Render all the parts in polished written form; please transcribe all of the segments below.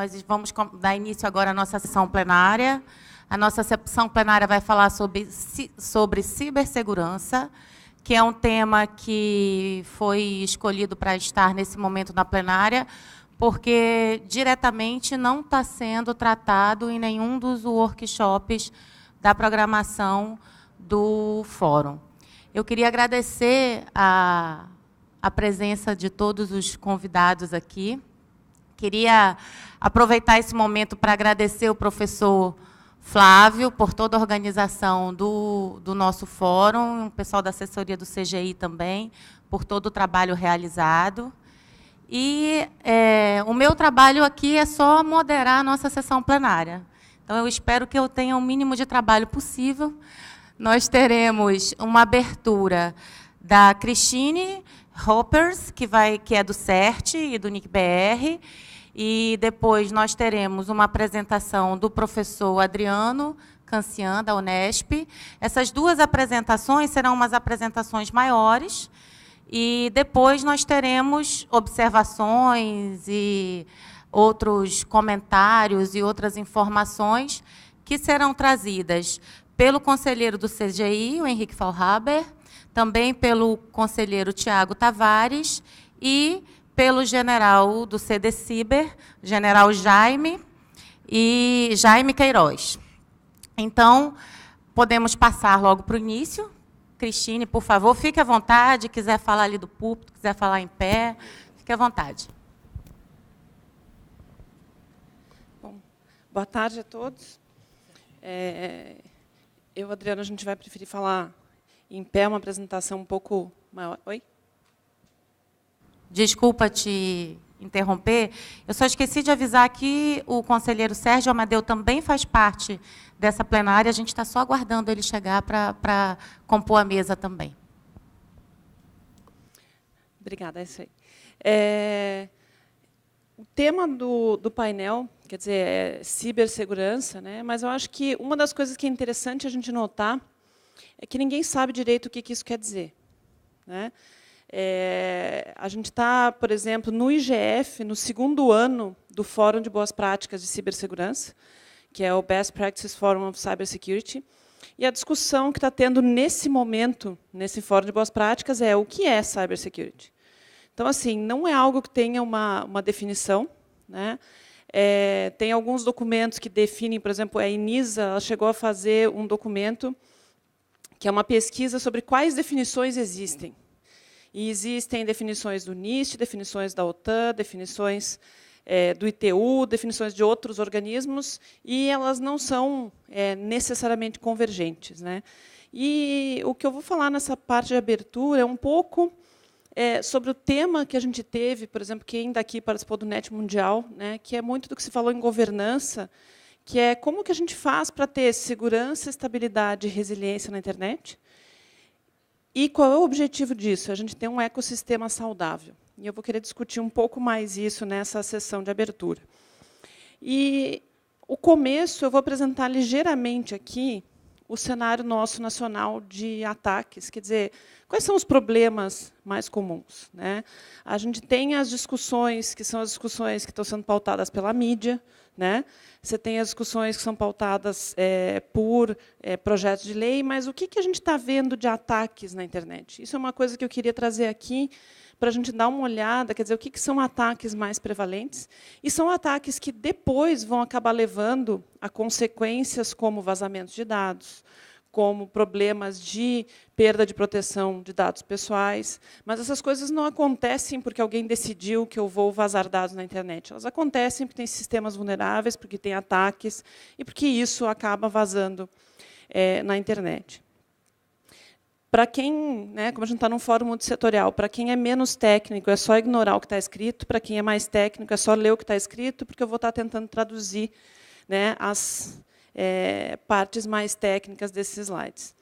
Nós vamos dar início agora à nossa sessão plenária. A nossa sessão plenária vai falar sobre cibersegurança, que é um tema que foi escolhido para estar nesse momento na plenária, porque diretamente não está sendo tratado em nenhum dos workshops da programação do fórum. Eu queria agradecer a presença de todos os convidados aqui. Queria aproveitar esse momento para agradecer o professor Flávio por toda a organização do nosso fórum, o pessoal da assessoria do CGI também, por todo o trabalho realizado. E o meu trabalho aqui é só moderar a nossa sessão plenária. Então, eu espero que eu tenha o mínimo de trabalho possível. Nós teremos uma abertura da Cristine Hoppers, que é do CERT e do NIC-BR, e depois nós teremos uma apresentação do professor Adriano Cancian, da Unesp. Essas duas apresentações serão umas apresentações maiores, e depois nós teremos observações e outros comentários e outras informações que serão trazidas pelo conselheiro do CGI, o Henrique Faulhaber, também pelo conselheiro Tiago Tavares e pelo general do CDCiber, general Jaime Queiroz. Então, podemos passar logo para o início. Cristine, por favor, fique à vontade, quiser falar ali do púlpito, quiser falar em pé, fique à vontade. Bom, boa tarde a todos. Eu, Adriana, a gente vai preferir falar em pé, uma apresentação um pouco maior. Oi? Desculpa te interromper, eu só esqueci de avisar que o conselheiro Sérgio Amadeu também faz parte dessa plenária, a gente está só aguardando ele chegar para compor a mesa também. Obrigada, é isso aí. O tema do painel, quer dizer, é cibersegurança, né? Mas eu acho que uma das coisas que é interessante a gente notar é que ninguém sabe direito o que isso quer dizer, né? A gente está, por exemplo, no IGF, no segundo ano do Fórum de Boas Práticas de Cibersegurança, que é o Best Practices Forum of Cybersecurity, e a discussão que está tendo nesse momento, nesse Fórum de Boas Práticas, é o que é cybersecurity. Então, assim, não é algo que tenha uma definição, né? Tem alguns documentos que definem, por exemplo, a Enisa ela chegou a fazer um documento que é uma pesquisa sobre quais definições existem. E existem definições do NIST, definições da OTAN, definições do ITU, definições de outros organismos, e elas não são necessariamente convergentes, né? E o que eu vou falar nessa parte de abertura é um pouco sobre o tema que a gente teve, por exemplo, quem daqui participou do NET Mundial, né, que é muito do que se falou em governança, que é como que a gente faz para ter segurança, estabilidade e resiliência na internet. E qual é o objetivo disso? A gente tem um ecossistema saudável. E eu vou querer discutir um pouco mais isso nessa sessão de abertura. E o começo, eu vou apresentar ligeiramente aqui o cenário nosso nacional de ataques, quer dizer, quais são os problemas mais comuns, né? A gente tem as discussões, que são as discussões que estão sendo pautadas pela mídia, né? Você tem as discussões que são pautadas por projetos de lei, mas o que a gente está vendo de ataques na internet? Isso é uma coisa que eu queria trazer aqui para a gente dar uma olhada, quer dizer, o que são ataques mais prevalentes, e são ataques que depois vão acabar levando a consequências como vazamentos de dados, como problemas de perda de proteção de dados pessoais, mas essas coisas não acontecem porque alguém decidiu que eu vou vazar dados na internet. Elas acontecem porque tem sistemas vulneráveis, porque tem ataques, e porque isso acaba vazando na internet. Para quem, né, como a gente está num fórum multissetorial, para quem é menos técnico, é só ignorar o que está escrito, para quem é mais técnico, é só ler o que está escrito, porque eu vou estar tentando traduzir, né, as partes mais técnicas desses slides.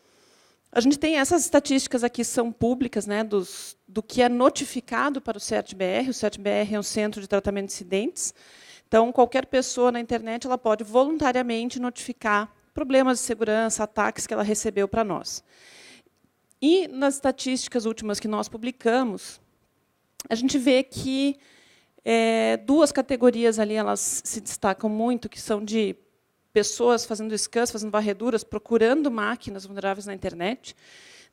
A gente tem essas estatísticas aqui, são públicas, né, do que é notificado para o CERT-BR. O CERT-BR é um centro de tratamento de incidentes. Então, qualquer pessoa na internet ela pode voluntariamente notificar problemas de segurança, ataques que ela recebeu para nós. E, nas estatísticas últimas que nós publicamos, a gente vê que Duas categorias ali elas se destacam muito, que são de pessoas fazendo scans, fazendo varreduras, procurando máquinas vulneráveis na internet.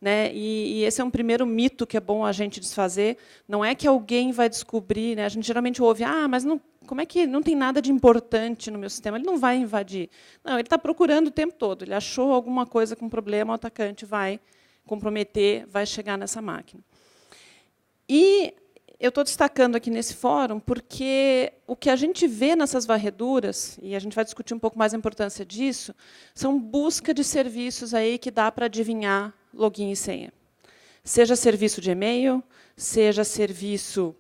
Né? E esse é um primeiro mito que é bom a gente desfazer. Não é que alguém vai descobrir, né? A gente geralmente ouve, mas não, como é que não tem nada de importante no meu sistema? Ele não vai invadir. Não, ele está procurando o tempo todo. Ele achou alguma coisa com problema, o atacante vai comprometer, vai chegar nessa máquina. E eu estou destacando aqui nesse fórum porque o que a gente vê nessas varreduras, e a gente vai discutir um pouco mais a importância disso, são busca de serviços aí que dá para adivinhar login e senha. Seja serviço de e-mail, seja serviço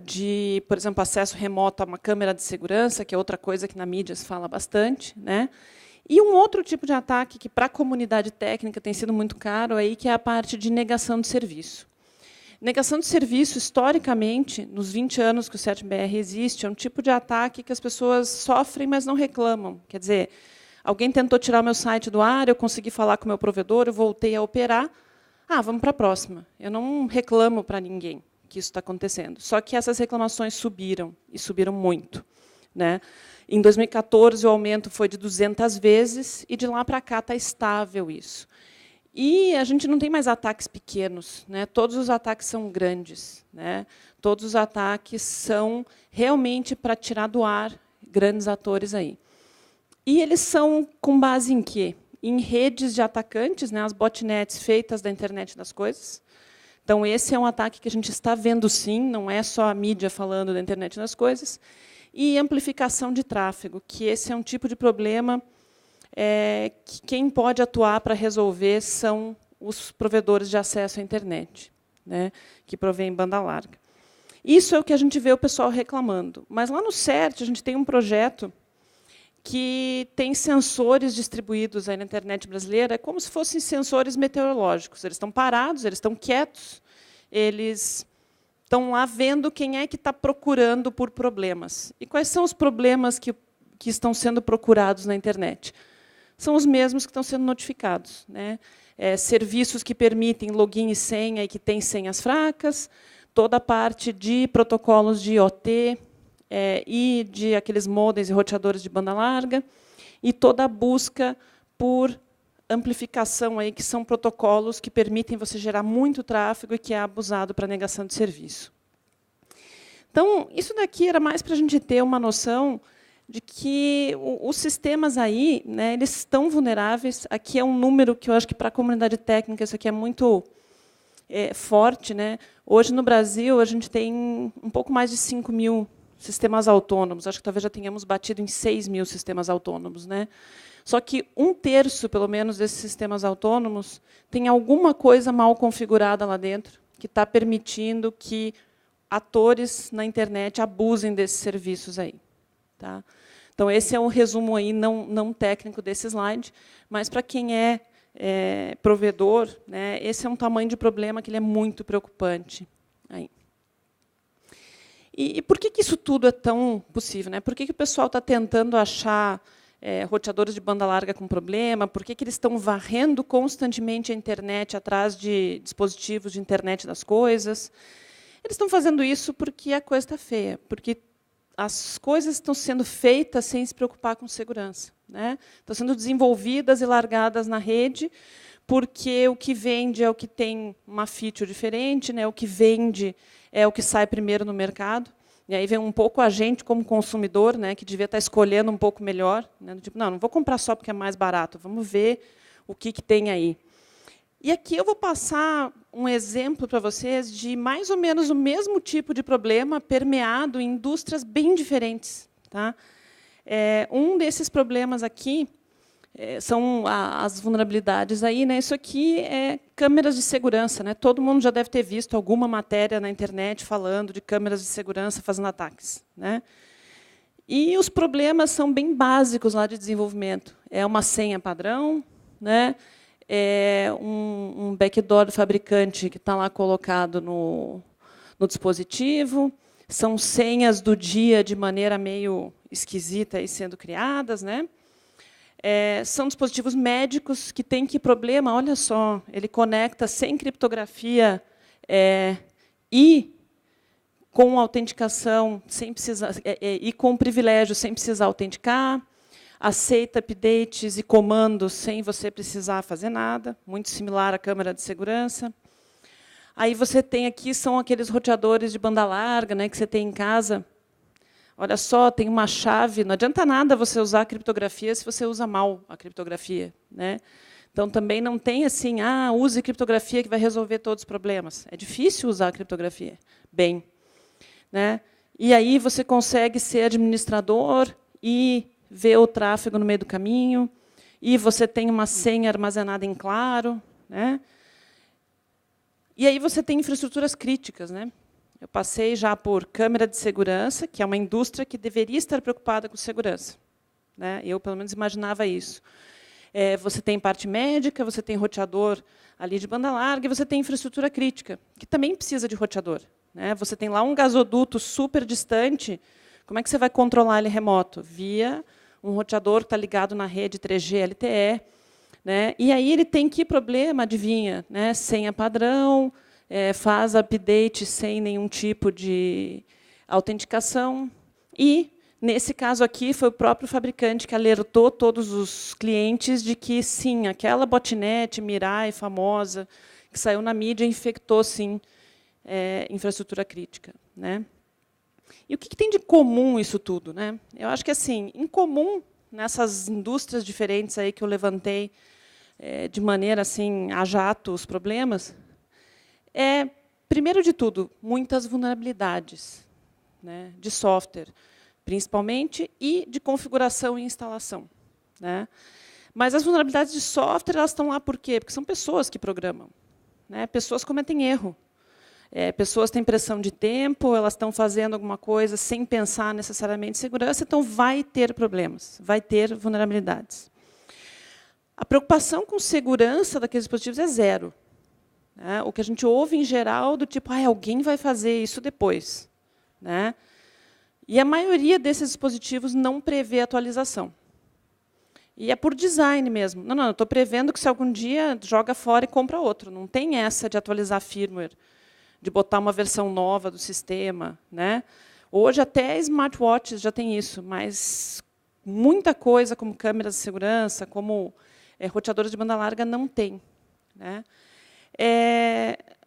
de, por exemplo, acesso remoto a uma câmera de segurança, que é outra coisa que na mídia se fala bastante, né? E um outro tipo de ataque que, para a comunidade técnica, tem sido muito caro, aí, que é a parte de negação de serviço. Negação de serviço, historicamente, nos 20 anos que o 7BR existe, é um tipo de ataque que as pessoas sofrem, mas não reclamam. Quer dizer, alguém tentou tirar o meu site do ar, eu consegui falar com o meu provedor, eu voltei a operar. Vamos para a próxima. Eu não reclamo para ninguém que isso está acontecendo. Só que essas reclamações subiram, e subiram muito. Né? Em 2014, o aumento foi de 200 vezes, e de lá para cá está estável isso. E a gente não tem mais ataques pequenos, né? Todos os ataques são grandes, né? Todos os ataques são realmente para tirar do ar grandes atores aí. E eles são com base em quê? Em redes de atacantes, né? As botnets feitas da internet das coisas. Então, esse é um ataque que a gente está vendo, sim, não é só a mídia falando da internet das coisas. E amplificação de tráfego, que esse é um tipo de problema que quem pode atuar para resolver são os provedores de acesso à internet, né, que provêm banda larga. Isso é o que a gente vê o pessoal reclamando. Mas lá no CERT, a gente tem um projeto que tem sensores distribuídos aí na internet brasileira, como se fossem sensores meteorológicos. Eles estão parados, eles estão quietos, eles estão lá vendo quem é que está procurando por problemas. E quais são os problemas que estão sendo procurados na internet? São os mesmos que estão sendo notificados. Né? Serviços que permitem login e senha e que têm senhas fracas, toda a parte de protocolos de IoT e de aqueles modems e roteadores de banda larga, e toda a busca por amplificação, aí, que são protocolos que permitem você gerar muito tráfego e que é abusado para negação de serviço. Então, isso daqui era mais para a gente ter uma noção de que os sistemas aí, né, eles estão vulneráveis. Aqui é um número que eu acho que, para a comunidade técnica, isso aqui é muito forte. Né? Hoje, no Brasil, a gente tem um pouco mais de 5 mil sistemas autônomos. Acho que talvez já tenhamos batido em 6 mil sistemas autônomos. Né? Só que 1/3, pelo menos, desses sistemas autônomos tem alguma coisa mal configurada lá dentro, que está permitindo que atores na internet abusem desses serviços aí. Tá? Então, esse é um resumo aí não técnico desse slide, mas para quem é provedor, né, esse é um tamanho de problema que ele é muito preocupante. Aí. E por que isso tudo é tão possível? Né? Por que o pessoal está tentando achar roteadores de banda larga com problema? Por que eles estão varrendo constantemente a internet atrás de dispositivos de internet das coisas? Eles estão fazendo isso porque a coisa está feia, porque as coisas estão sendo feitas sem se preocupar com segurança. Né? Estão sendo desenvolvidas e largadas na rede, porque o que vende é o que tem uma feature diferente, né? O que vende é o que sai primeiro no mercado. E aí vem um pouco a gente, como consumidor, né, que devia estar escolhendo um pouco melhor. Né? Tipo, não vou comprar só porque é mais barato, vamos ver o que tem aí. E aqui eu vou passar um exemplo para vocês de mais ou menos o mesmo tipo de problema permeado em indústrias bem diferentes. Tá? Um desses problemas aqui são as vulnerabilidades. Aí, né? Isso aqui é câmeras de segurança. Né? Todo mundo já deve ter visto alguma matéria na internet falando de câmeras de segurança fazendo ataques. Né? E os problemas são bem básicos lá de desenvolvimento. É uma senha padrão, né? Um backdoor do fabricante que está lá colocado no dispositivo, são senhas do dia de maneira meio esquisita aí sendo criadas. Né? São dispositivos médicos que têm que problema, olha só, ele conecta sem criptografia e com autenticação, sem precisar, e com privilégio, sem precisar autenticar, aceita updates e comandos sem você precisar fazer nada, muito similar à câmera de segurança. Aí você tem aqui, são aqueles roteadores de banda larga, né, que você tem em casa. Olha só, tem uma chave, não adianta nada você usar a criptografia se você usa mal a criptografia, né? Então, também não tem assim, use criptografia que vai resolver todos os problemas. É difícil usar a criptografia bem, né? E aí você consegue ser administrador e ver o tráfego no meio do caminho, e você tem uma senha armazenada em claro, né? E aí você tem infraestruturas críticas, né? Eu passei já por câmera de segurança, que é uma indústria que deveria estar preocupada com segurança, né? Eu, pelo menos, imaginava isso. Você tem parte médica, você tem roteador ali de banda larga, e você tem infraestrutura crítica, que também precisa de roteador, né? Você tem lá um gasoduto super distante, como é que você vai controlar ele remoto? Via um roteador que está ligado na rede 3G LTE, né? E aí ele tem que problema, adivinha, né? Senha padrão, faz update sem nenhum tipo de autenticação. E, nesse caso aqui, foi o próprio fabricante que alertou todos os clientes de que, sim, aquela botnet Mirai famosa, que saiu na mídia, infectou, sim, infraestrutura crítica, né? E o que tem de comum isso tudo, né? Eu acho que, assim, em comum, nessas indústrias diferentes aí que eu levantei de maneira assim, a jato os problemas, primeiro de tudo, muitas vulnerabilidades, né, de software, principalmente, e de configuração e instalação, né? Mas as vulnerabilidades de software, elas estão lá por quê? Porque são pessoas que programam, né? Pessoas cometem erro. Pessoas têm pressão de tempo, elas estão fazendo alguma coisa sem pensar necessariamente em segurança, então vai ter problemas, vai ter vulnerabilidades. A preocupação com segurança daqueles dispositivos é zero, né? O que a gente ouve, em geral, do tipo, alguém vai fazer isso depois, né? E a maioria desses dispositivos não prevê atualização. E é por design mesmo. Não, eu estou prevendo que, se algum dia, joga fora e compra outro. Não tem essa de atualizar firmware, de botar uma versão nova do sistema, né? Hoje, até smartwatches já tem isso, mas muita coisa, como câmeras de segurança, como roteadores de banda larga, não tem, né?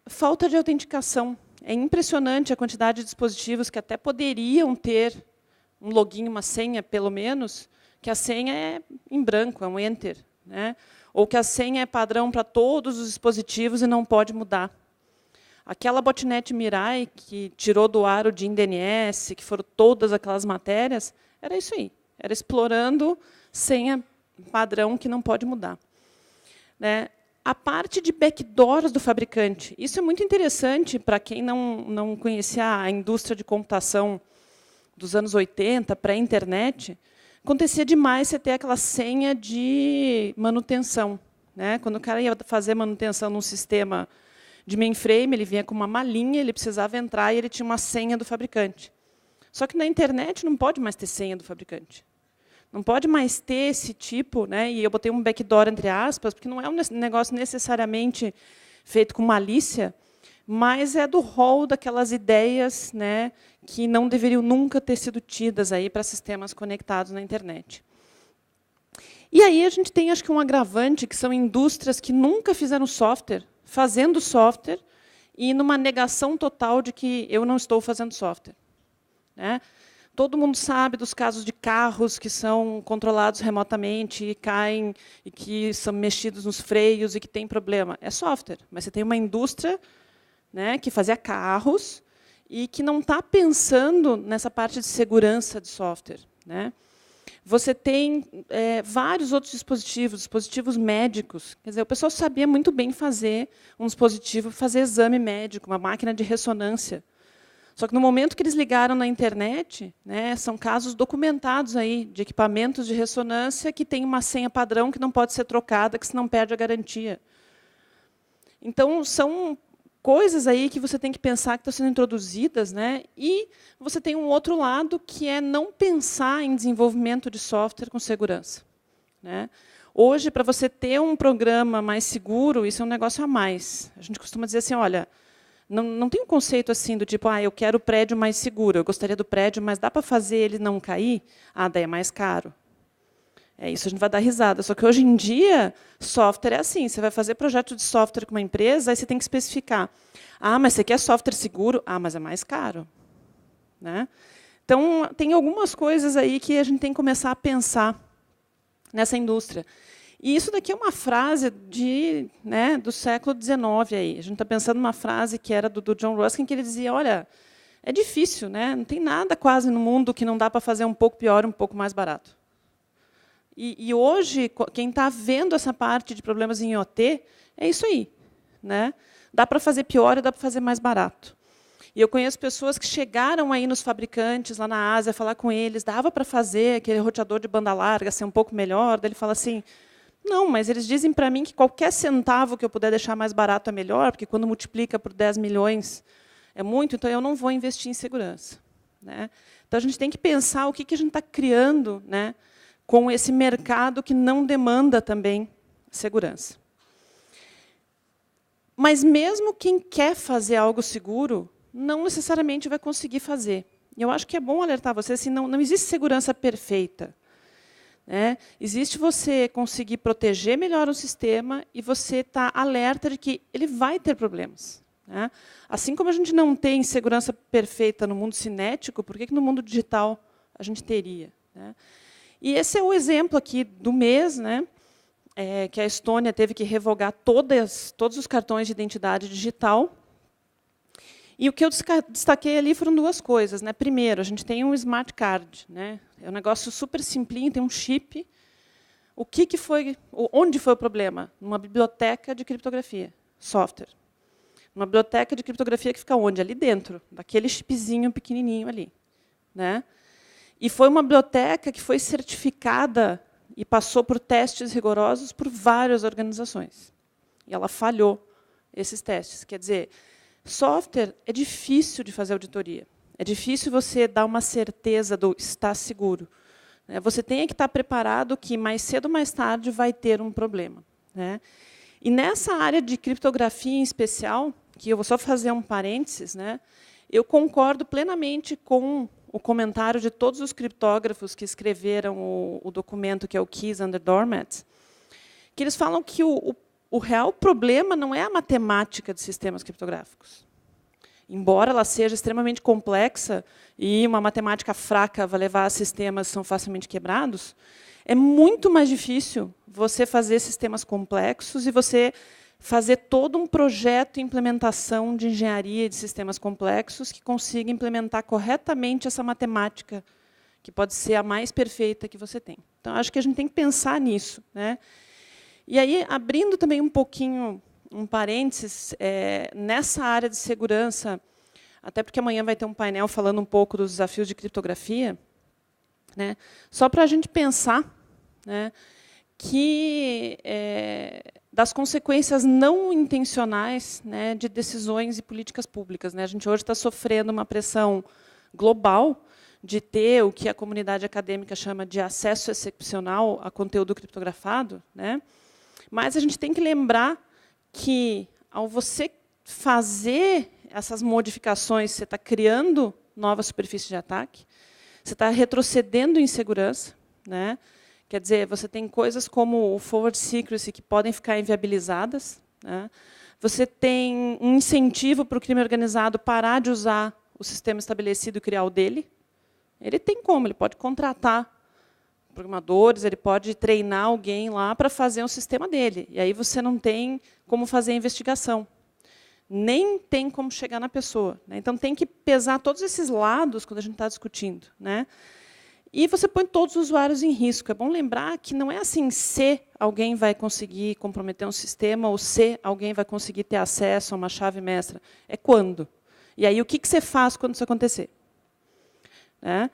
Falta de autenticação. É impressionante a quantidade de dispositivos que até poderiam ter um login, uma senha, pelo menos, que a senha é em branco, é um enter, né? Ou que a senha é padrão para todos os dispositivos e não pode mudar. Aquela botnet Mirai, que tirou do ar o DIN DNS, que foram todas aquelas matérias, era isso aí. Era explorando senha padrão que não pode mudar, né? A parte de backdoors do fabricante, isso é muito interessante para quem não conhecia a indústria de computação dos anos 80, pré-internet. Acontecia demais você ter aquela senha de manutenção, né? Quando o cara ia fazer manutenção num sistema de mainframe, ele vinha com uma malinha, ele precisava entrar e ele tinha uma senha do fabricante. Só que na internet não pode mais ter senha do fabricante. Não pode mais ter esse tipo, né? E eu botei um backdoor entre aspas, porque não é um negócio necessariamente feito com malícia, mas é do rol daquelas ideias, né, que não deveriam nunca ter sido tidas aí para sistemas conectados na internet. E aí a gente tem, acho que, um agravante, que são indústrias que nunca fizeram software, fazendo software, e numa negação total de que eu não estou fazendo software, né? Todo mundo sabe dos casos de carros que são controlados remotamente e caem, e que são mexidos nos freios e que tem problema. É software, mas você tem uma indústria, né, que fazia carros e que não está pensando nessa parte de segurança de software, né? Você tem vários outros dispositivos médicos. Quer dizer, o pessoal sabia muito bem fazer um dispositivo, fazer exame médico, uma máquina de ressonância. Só que, no momento que eles ligaram na internet, né, são casos documentados aí de equipamentos de ressonância que têm uma senha padrão que não pode ser trocada, que senão perde a garantia. Então, são coisas aí que você tem que pensar que estão sendo introduzidas, né? E você tem um outro lado, que é não pensar em desenvolvimento de software com segurança, né? Hoje, para você ter um programa mais seguro, isso é um negócio a mais. A gente costuma dizer assim, olha, Não tem um conceito assim do tipo, eu quero o prédio mais seguro, eu gostaria do prédio, mas dá para fazer ele não cair? Daí é mais caro. Isso a gente vai dar risada. Só que hoje em dia, software é assim, você vai fazer projeto de software com uma empresa, aí você tem que especificar. Mas você quer software seguro? Mas é mais caro. Né? Então, tem algumas coisas aí que a gente tem que começar a pensar nessa indústria. E isso daqui é uma frase do século XIX. Aí. A gente está pensando numa frase que era do John Ruskin, que ele dizia, olha, é difícil, né? Não tem nada quase no mundo que não dá para fazer um pouco pior, um pouco mais barato. E hoje, quem está vendo essa parte de problemas em IoT, é isso aí. Né? Dá para fazer pior e dá para fazer mais barato. E eu conheço pessoas que chegaram aí nos fabricantes, lá na Ásia, falar com eles, dava para fazer aquele roteador de banda larga ser um pouco melhor? Daí ele fala assim, não, mas eles dizem para mim que qualquer centavo que eu puder deixar mais barato é melhor, porque quando multiplica por 10 milhões é muito, então eu não vou investir em segurança. Né? Então, a gente tem que pensar o que a gente está criando, né, com esse mercado que não demanda também segurança. Mas mesmo quem quer fazer algo seguro, não necessariamente vai conseguir fazer. E eu acho que é bom alertar você, assim, não existe segurança perfeita. Né? Existe você conseguir proteger melhor o sistema e você estar alerta de que ele vai ter problemas. Né? Assim como a gente não tem segurança perfeita no mundo cinético, por que no mundo digital a gente teria? Né? E esse é o exemplo aqui do mês, né? Que a Estônia teve que revogar todos os cartões de identidade digital. E o que eu destaquei ali foram duas coisas. Né? Primeiro, a gente tem um smart card. Né? É um negócio super simplinho, tem um chip. Onde foi o problema? Numa biblioteca de criptografia, software. Uma biblioteca de criptografia que fica onde? Ali dentro, daquele chipzinho pequenininho ali. Né? E foi uma biblioteca que foi certificada e passou por testes rigorosos por várias organizações. E ela falhou esses testes. Quer dizer, software é difícil de fazer auditoria. É difícil você dar uma certeza do está seguro. Você tem que estar preparado que mais cedo ou mais tarde vai ter um problema. Né? E nessa área de criptografia em especial, que eu vou só fazer um parênteses, né, eu concordo plenamente com o comentário de todos os criptógrafos que escreveram o documento, que é o Keys Under Doormats, que eles falam que o real problema não é a matemática de sistemas criptográficos. Embora ela seja extremamente complexa e uma matemática fraca vai levar a sistemas que são facilmente quebrados, é muito mais difícil você fazer sistemas complexos e você fazer todo um projeto de implementação de engenharia de sistemas complexos que consiga implementar corretamente essa matemática, que pode ser a mais perfeita que você tem. Então, acho que a gente tem que pensar nisso. Né? E aí, abrindo também um pouquinho, um parênteses, nessa área de segurança, até porque amanhã vai ter um painel falando um pouco dos desafios de criptografia, né? Só para a gente pensar, né, que das consequências não intencionais, né, de decisões e políticas públicas. Né? A gente hoje está sofrendo uma pressão global de ter o que a comunidade acadêmica chama de acesso excepcional a conteúdo criptografado. Né? Mas a gente tem que lembrar que, ao você fazer essas modificações, você está criando novas superfícies de ataque, você está retrocedendo em segurança. Né? Quer dizer, você tem coisas como o forward secrecy que podem ficar inviabilizadas. Né? Você tem um incentivo para o crime organizado parar de usar o sistema estabelecido e criar o dele. Ele tem como, ele pode contratar programadores, ele pode treinar alguém lá para fazer um sistema dele. E aí você não tem como fazer a investigação. Nem tem como chegar na pessoa. Né? Então, tem que pesar todos esses lados quando a gente está discutindo. Né? E você põe todos os usuários em risco. É bom lembrar que não é assim se alguém vai conseguir comprometer um sistema ou se alguém vai conseguir ter acesso a uma chave mestra. É quando. E aí, o que você faz quando isso acontecer? Né?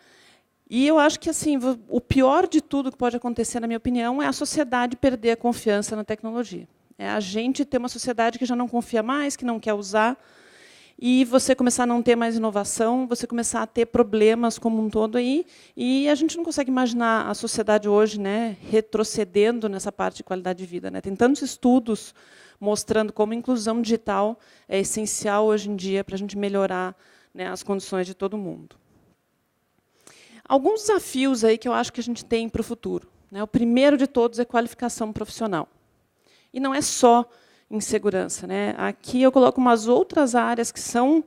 E eu acho que assim, o pior de tudo que pode acontecer, na minha opinião, é a sociedade perder a confiança na tecnologia. É a gente ter uma sociedade que já não confia mais, que não quer usar. e você começar a não ter mais inovação, você começar a ter problemas como um todo aí, e a gente não consegue imaginar a sociedade hoje, né, retrocedendo nessa parte de qualidade de vida, né? Tem tantos estudos mostrando como a inclusão digital é essencial hoje em dia para a gente melhorar, né, as condições de todo mundo. Alguns desafios aí que eu acho que a gente tem para o futuro, né? O primeiro de todos é qualificação profissional. E não é só em segurança, né? Aqui eu coloco umas outras áreas que são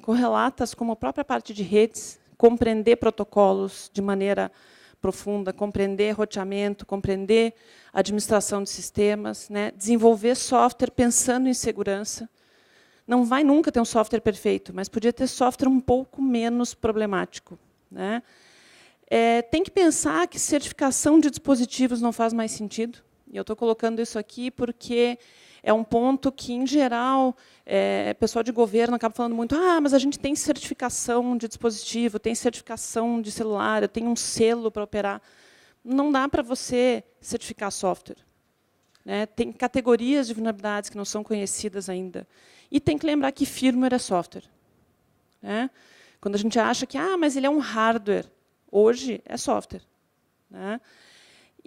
correlatas, como a própria parte de redes, compreender protocolos de maneira profunda, compreender roteamento, compreender administração de sistemas, né? Desenvolver software pensando em segurança. Não vai nunca ter um software perfeito, mas podia ter software um pouco menos problemático, né? Tem que pensar que certificação de dispositivos não faz mais sentido. E eu estou colocando isso aqui porque é um ponto que, em geral, pessoal de governo acaba falando muito, mas a gente tem certificação de dispositivo, tem certificação de celular, eu tenho um selo para operar. Não dá para você certificar software, né? Tem categorias de vulnerabilidades que não são conhecidas ainda. E tem que lembrar que firmware é software, né? Quando a gente acha que mas ele é um hardware, hoje é software, né?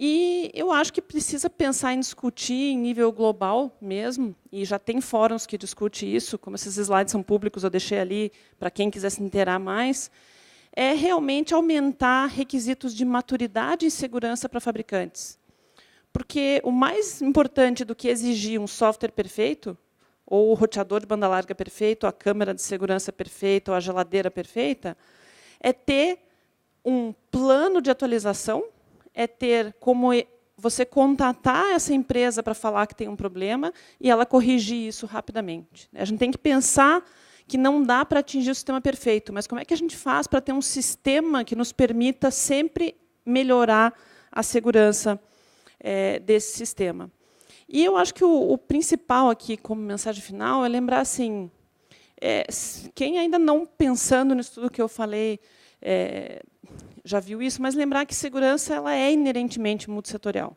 E eu acho que precisa pensar em discutir em nível global mesmo, e já tem fóruns que discutem isso, como esses slides são públicos, eu deixei ali para quem quiser se inteirar mais, é realmente aumentar requisitos de maturidade e segurança para fabricantes. Porque o mais importante do que exigir um software perfeito, ou o roteador de banda larga perfeito, ou a câmera de segurança perfeita, ou a geladeira perfeita, é ter um plano de atualização, é ter como você contatar essa empresa para falar que tem um problema e ela corrigir isso rapidamente. A gente tem que pensar que não dá para atingir o sistema perfeito, mas como é que a gente faz para ter um sistema que nos permita sempre melhorar a segurança desse sistema? E eu acho que o principal aqui, como mensagem final, é lembrar assim, quem ainda não pensando nisso tudo que eu falei, já viu isso, mas lembrar que segurança ela é inerentemente multissetorial.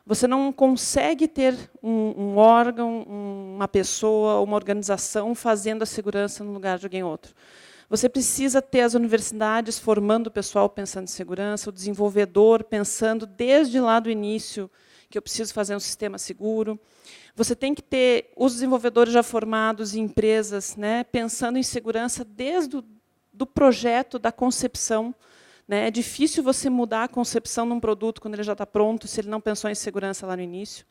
Você não consegue ter um órgão, uma pessoa, uma organização fazendo a segurança no lugar de alguém outro. Você precisa ter as universidades formando o pessoal pensando em segurança, o desenvolvedor pensando desde lá do início que eu preciso fazer um sistema seguro. Você tem que ter os desenvolvedores já formados em empresas, né, pensando em segurança desde do projeto, da concepção. É difícil você mudar a concepção de um produto quando ele já está pronto, se ele não pensou em segurança lá no início.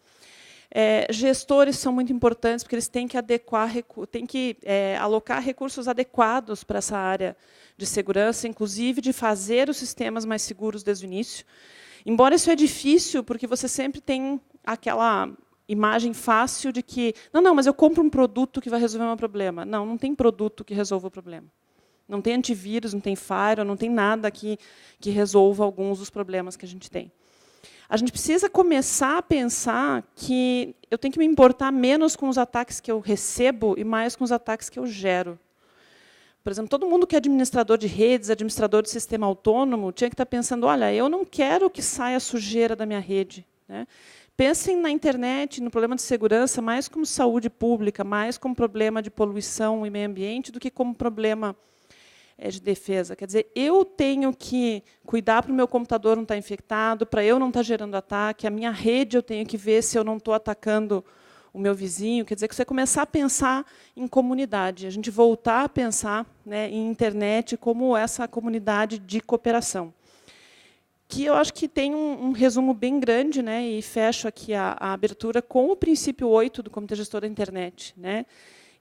Gestores são muito importantes, porque eles têm que alocar recursos adequados para essa área de segurança, inclusive de fazer os sistemas mais seguros desde o início. Embora isso é difícil, porque você sempre tem aquela imagem fácil de que, não, mas eu compro um produto que vai resolver o meu problema. Não tem produto que resolva o problema. Não tem antivírus, não tem firewall, não tem nada que resolva alguns dos problemas que a gente tem. A gente precisa começar a pensar que eu tenho que me importar menos com os ataques que eu recebo e mais com os ataques que eu gero. Por exemplo, todo mundo que é administrador de redes, administrador de sistema autônomo, tinha que estar pensando, olha, eu não quero que saia sujeira da minha rede, né? Pensem na internet, no problema de segurança, mais como saúde pública, mais como problema de poluição e meio ambiente, do que como problema de defesa. Quer dizer, eu tenho que cuidar para o meu computador não estar infectado, para eu não estar gerando ataque, a minha rede eu tenho que ver se eu não estou atacando o meu vizinho. Quer dizer, que você começar a pensar em comunidade, a gente voltar a pensar, né, em internet como essa comunidade de cooperação. Que eu acho que tem um resumo bem grande, né, e fecho aqui a abertura com o princípio 8 do Comitê Gestor da Internet, né?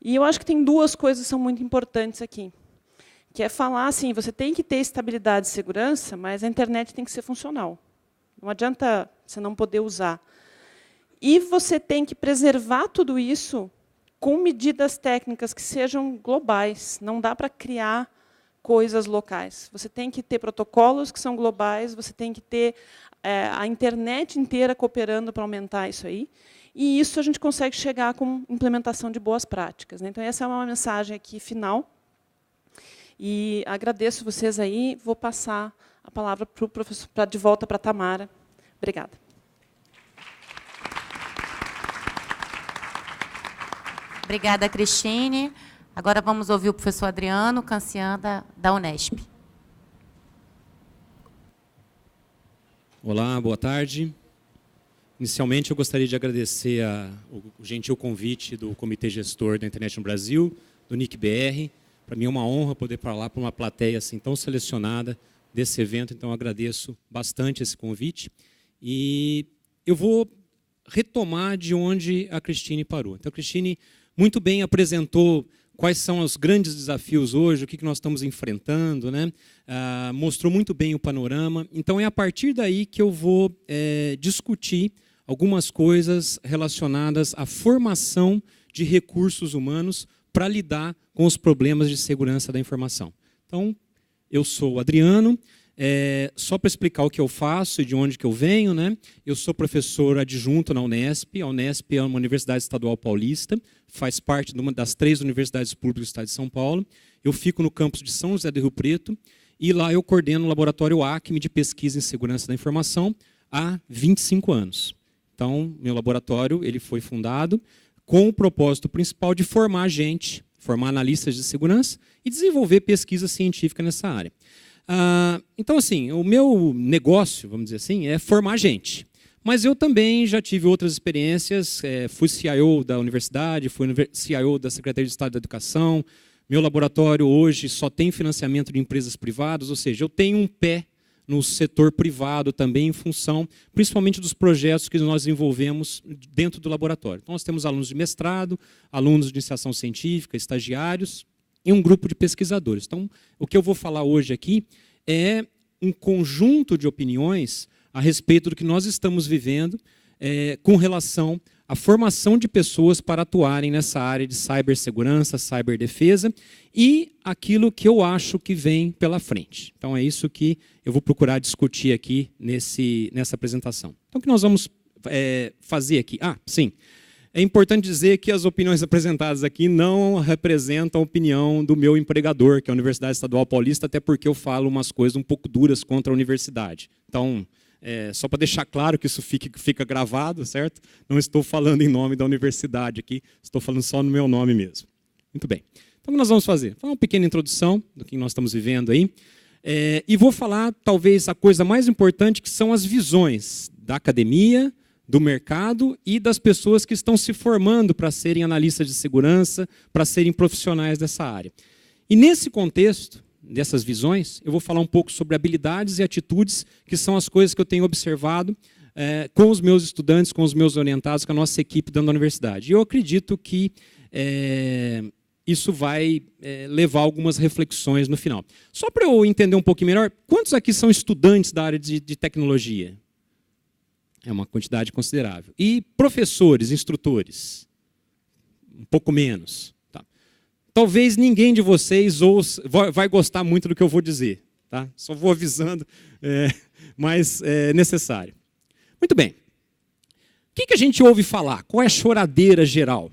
E eu acho que tem duas coisas que são muito importantes aqui. Que é falar assim, você tem que ter estabilidade e segurança, mas a internet tem que ser funcional. Não adianta você não poder usar. E você tem que preservar tudo isso com medidas técnicas que sejam globais. Não dá para criar coisas locais. Você tem que ter protocolos que são globais, você tem que ter a internet inteira cooperando para aumentar isso aí. E isso a gente consegue chegar com implementação de boas práticas, né? Então, essa é uma mensagem aqui final. E agradeço vocês aí. Vou passar a palavra para o professor, de volta para a Tamara. Obrigada. Obrigada, Cristine. Agora vamos ouvir o professor Adriano Cancian, da Unesp. Olá, boa tarde. Inicialmente, eu gostaria de agradecer o gentil convite do Comitê Gestor da Internet no Brasil, do NIC-BR. Para mim é uma honra poder falar para uma plateia assim tão selecionada desse evento, então eu agradeço bastante esse convite. E eu vou retomar de onde a Cristine parou. Então, a Cristine muito bem apresentou quais são os grandes desafios hoje, o que nós estamos enfrentando, né? Mostrou muito bem o panorama. Então, é a partir daí que eu vou discutir algumas coisas relacionadas à formação de recursos humanos para lidar com os problemas de segurança da informação. Então, eu sou o Adriano. Só para explicar o que eu faço e de onde que eu venho, né? Eu sou professor adjunto na Unesp. A Unesp é uma universidade estadual paulista, faz parte de uma das 3 universidades públicas do estado de São Paulo. Eu fico no campus de São José do Rio Preto e lá eu coordeno o laboratório ACME de pesquisa em segurança da informação há 25 anos. Então, meu laboratório ele foi fundado com o propósito principal de formar gente, formar analistas de segurança e desenvolver pesquisa científica nessa área. Então, assim, o meu negócio, vamos dizer assim, é formar gente. Mas eu também já tive outras experiências, fui CIO da universidade, fui CIO da Secretaria de Estado da Educação. Meu laboratório hoje só tem financiamento de empresas privadas, ou seja, eu tenho um pé no setor privado também, em função, principalmente dos projetos que nós desenvolvemos dentro do laboratório. Então, nós temos alunos de mestrado, alunos de iniciação científica, estagiários, e um grupo de pesquisadores. Então, o que eu vou falar hoje aqui é um conjunto de opiniões a respeito do que nós estamos vivendo com relação à formação de pessoas para atuarem nessa área de cibersegurança, ciberdefesa e aquilo que eu acho que vem pela frente. Então, é isso que eu vou procurar discutir aqui nessa apresentação. Então, o que nós vamos fazer aqui? Sim. É importante dizer que as opiniões apresentadas aqui não representam a opinião do meu empregador, que é a Universidade Estadual Paulista, até porque eu falo umas coisas um pouco duras contra a universidade. Então, só para deixar claro que isso fica gravado, certo? Não estou falando em nome da universidade aqui, estou falando só no meu nome mesmo. Muito bem. Então, o que nós vamos fazer? Uma pequena introdução do que nós estamos vivendo aí. E vou falar, talvez, a coisa mais importante, que são as visões da academia, do mercado e das pessoas que estão se formando para serem analistas de segurança, para serem profissionais dessa área. E nesse contexto, dessas visões, eu vou falar um pouco sobre habilidades e atitudes, que são as coisas que eu tenho observado com os meus estudantes, com os meus orientados, com a nossa equipe dentro da universidade. E eu acredito que isso vai levar algumas reflexões no final. Só para eu entender um pouquinho melhor, quantos aqui são estudantes da área de tecnologia? É uma quantidade considerável. E professores, instrutores? Um pouco menos. Tá. Talvez ninguém de vocês vai gostar muito do que eu vou dizer. Tá? Só vou avisando, mas é necessário. Muito bem. O que a gente ouve falar? Qual é a choradeira geral?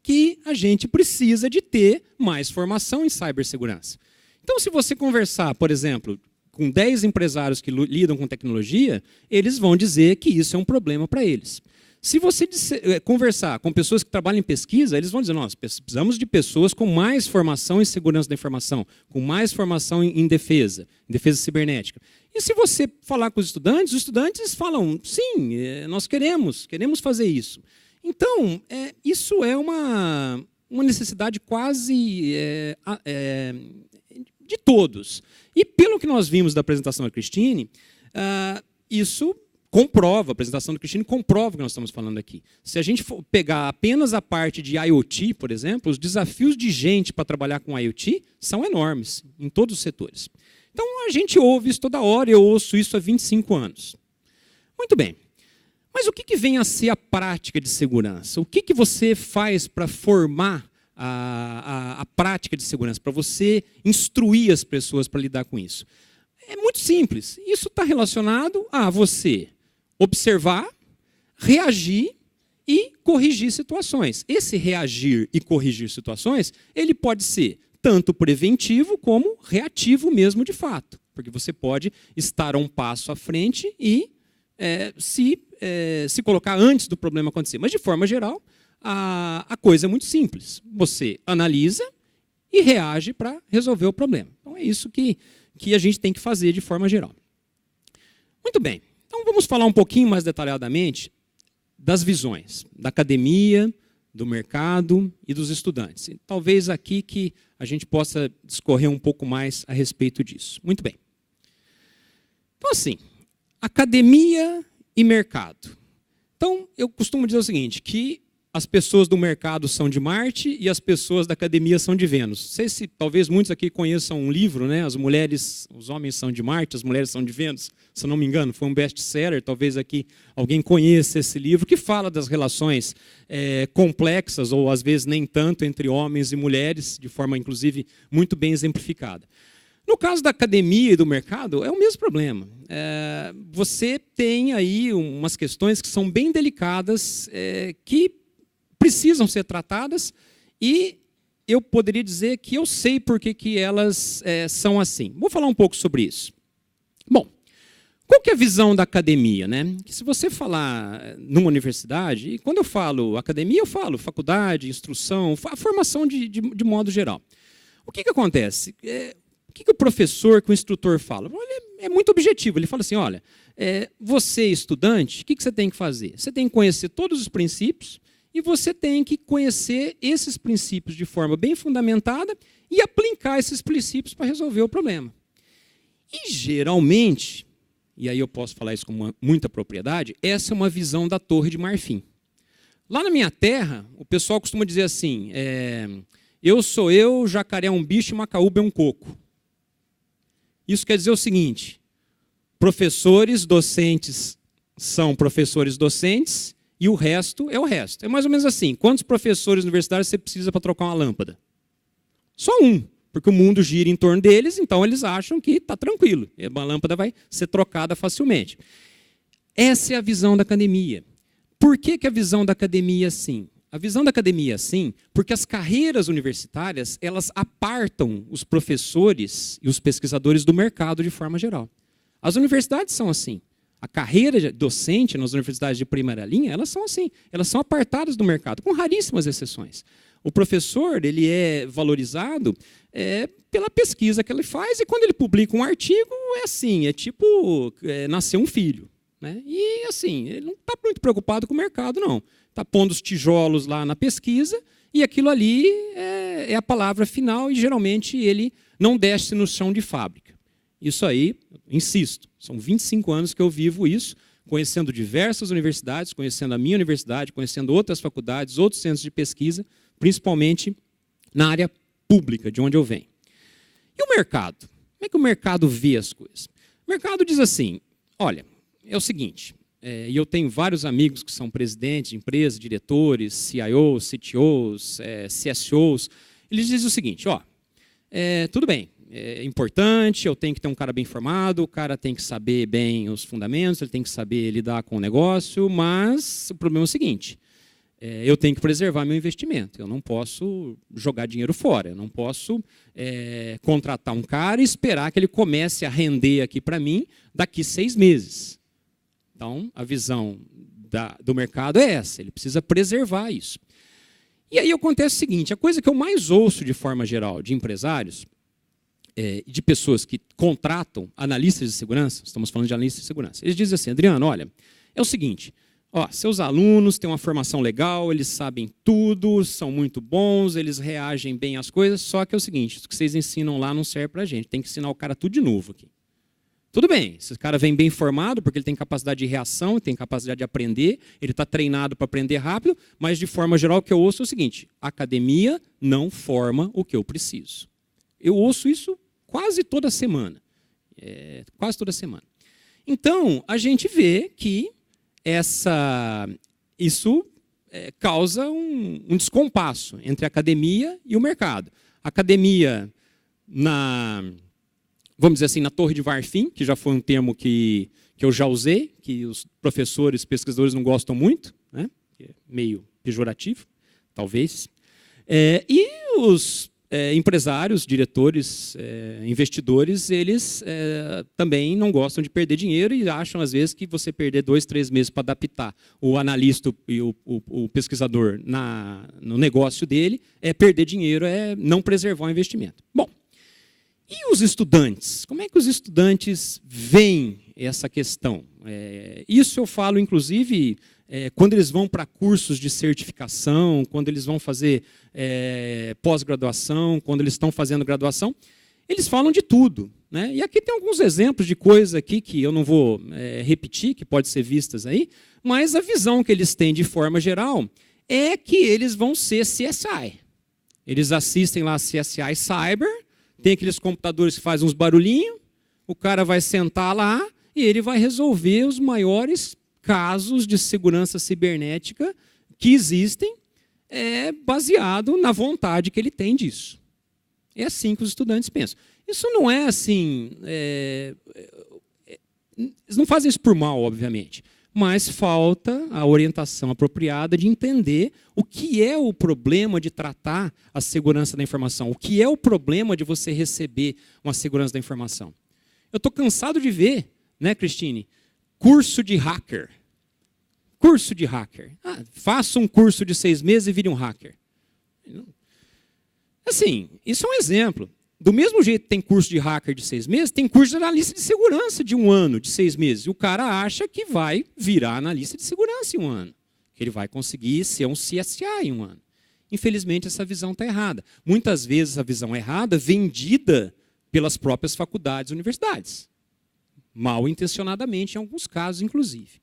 Que a gente precisa de ter mais formação em cibersegurança. Então, se você conversar, por exemplo, com 10 empresários que lidam com tecnologia, eles vão dizer que isso é um problema para eles. Se você conversar com pessoas que trabalham em pesquisa, eles vão dizer, nós precisamos de pessoas com mais formação em segurança da informação, com mais formação em defesa cibernética. E se você falar com os estudantes falam, sim, nós queremos fazer isso. Então, isso é uma necessidade quase de todos. E pelo que nós vimos da apresentação da Cristine, isso comprova, a apresentação da Cristine comprova o que nós estamos falando aqui. Se a gente for pegar apenas a parte de IoT, por exemplo, os desafios de gente para trabalhar com IoT são enormes, em todos os setores. Então, a gente ouve isso toda hora, eu ouço isso há 25 anos. Muito bem. Mas o que vem a ser a prática de segurança? O que você faz para formar a prática de segurança, para você instruir as pessoas para lidar com isso? É muito simples. Isso está relacionado a você observar, reagir e corrigir situações. Esse reagir e corrigir situações, ele pode ser tanto preventivo como reativo mesmo de fato. Porque você pode estar um passo à frente e se colocar antes do problema acontecer. Mas, de forma geral, a coisa é muito simples. Você analisa e reage para resolver o problema. Então, é isso que a gente tem que fazer de forma geral. Muito bem. Então, vamos falar um pouquinho mais detalhadamente das visões da academia, do mercado e dos estudantes. E talvez aqui que a gente possa discorrer um pouco mais a respeito disso. Muito bem. Então, assim, academia e mercado. Então, eu costumo dizer o seguinte, que as pessoas do mercado são de Marte e as pessoas da academia são de Vênus. Não sei se talvez muitos aqui conheçam um livro, né? Os homens são de Marte, as mulheres são de Vênus. Se eu não me engano, foi um best-seller, talvez aqui alguém conheça esse livro, que fala das relações complexas, ou às vezes nem tanto, entre homens e mulheres, de forma, inclusive, muito bem exemplificada. No caso da academia e do mercado, é o mesmo problema. Você tem aí umas questões que são bem delicadas, que precisam ser tratadas, e eu poderia dizer que eu sei por que elas são assim. Vou falar um pouco sobre isso. Bom, qual que é a visão da academia, né? Que se você falar numa universidade, e quando eu falo academia, eu falo faculdade, instrução, a formação de modo geral. O que acontece? O que o professor, que o instrutor fala? Ele é muito objetivo, ele fala assim, olha, você estudante, o que você tem que fazer? Você tem que conhecer todos os princípios, e você tem que conhecer esses princípios de forma bem fundamentada e aplicar esses princípios para resolver o problema. E, geralmente, e aí eu posso falar isso com muita propriedade, essa é uma visão da Torre de Marfim. Lá na minha terra, o pessoal costuma dizer assim, eu sou eu, jacaré é um bicho e macaúba é um coco. Isso quer dizer o seguinte, professores docentes são professores docentes, e o resto é o resto. É mais ou menos assim. Quantos professores universitários você precisa para trocar uma lâmpada? Só um, porque o mundo gira em torno deles, então eles acham que está tranquilo. A lâmpada vai ser trocada facilmente. Essa é a visão da academia. Por que a visão da academia é assim? A visão da academia é assim porque as carreiras universitárias, elas apartam os professores e os pesquisadores do mercado de forma geral. As universidades são assim. A carreira docente nas universidades de primeira linha, elas são assim, elas são apartadas do mercado, com raríssimas exceções. O professor, ele é valorizado pela pesquisa que ele faz, e quando ele publica um artigo, é assim, é tipo nascer um filho. Né? E assim, ele não está muito preocupado com o mercado, não. Está pondo os tijolos lá na pesquisa, e aquilo ali é a palavra final, e geralmente ele não desce no chão de fábrica. Isso aí, insisto, são 25 anos que eu vivo isso, conhecendo diversas universidades, conhecendo a minha universidade, conhecendo outras faculdades, outros centros de pesquisa, principalmente na área pública, de onde eu venho. E o mercado? Como é que o mercado vê as coisas? O mercado diz assim, olha, é o seguinte, e eu tenho vários amigos que são presidentes de empresas, diretores, CIOs, CTOs, CSOs, eles dizem o seguinte, tudo bem, é importante, eu tenho que ter um cara bem formado, o cara tem que saber bem os fundamentos, ele tem que saber lidar com o negócio, mas o problema é o seguinte, eu tenho que preservar meu investimento, eu não posso jogar dinheiro fora, eu não posso contratar um cara e esperar que ele comece a render aqui para mim daqui 6 meses. Então, a visão do mercado é essa, ele precisa preservar isso. E aí acontece o seguinte, a coisa que eu mais ouço de forma geral de empresários, de pessoas que contratam analistas de segurança, estamos falando de analistas de segurança, eles dizem assim, Adriano, olha, é o seguinte, seus alunos têm uma formação legal, eles sabem tudo, são muito bons, eles reagem bem às coisas, só que é o seguinte, o que vocês ensinam lá não serve para a gente, tem que ensinar o cara tudo de novo aqui. Tudo bem, esse cara vem bem formado, porque ele tem capacidade de reação, tem capacidade de aprender, ele está treinado para aprender rápido, mas de forma geral o que eu ouço é o seguinte, a academia não forma o que eu preciso. Eu ouço isso quase toda semana. Quase toda semana. Então, a gente vê que isso causa um descompasso entre a academia e o mercado. A academia, vamos dizer assim, na Torre de Marfim, que já foi um termo que eu já usei, que os professores, pesquisadores não gostam muito, né? É meio pejorativo, talvez. E os empresários, diretores, investidores, eles também não gostam de perder dinheiro e acham, às vezes, que você perder 2, 3 meses para adaptar o analista e o pesquisador no negócio dele, é perder dinheiro, é não preservar o investimento. Bom, e os estudantes? Como é que os estudantes veem essa questão? Isso eu falo, inclusive, quando eles vão para cursos de certificação, quando eles vão fazer pós-graduação, quando eles estão fazendo graduação, eles falam de tudo, né? E aqui tem alguns exemplos de coisas aqui que eu não vou repetir, que podem ser vistas aí, mas a visão que eles têm de forma geral é que eles vão ser CSI. Eles assistem lá a CSI Cyber, tem aqueles computadores que fazem uns barulhinhos, o cara vai sentar lá e ele vai resolver os maiores casos de segurança cibernética que existem, baseado na vontade que ele tem disso. É assim que os estudantes pensam. Isso não é assim... eles não fazem isso por mal, obviamente, mas falta a orientação apropriada de entender o que é o problema de tratar a segurança da informação, o que é o problema de você receber uma segurança da informação. Eu estou cansado de ver, né, Cristine, curso de hacker. Curso de hacker. Faça um curso de 6 meses e vire um hacker. Assim, isso é um exemplo. Do mesmo jeito que tem curso de hacker de 6 meses, tem curso de analista de segurança de 1 ano, de 6 meses. E o cara acha que vai virar analista de segurança em 1 ano. Que ele vai conseguir ser um CSI em 1 ano. Infelizmente, essa visão está errada. Muitas vezes, a visão errada vendida pelas próprias faculdades e universidades. Mal intencionadamente, em alguns casos, inclusive.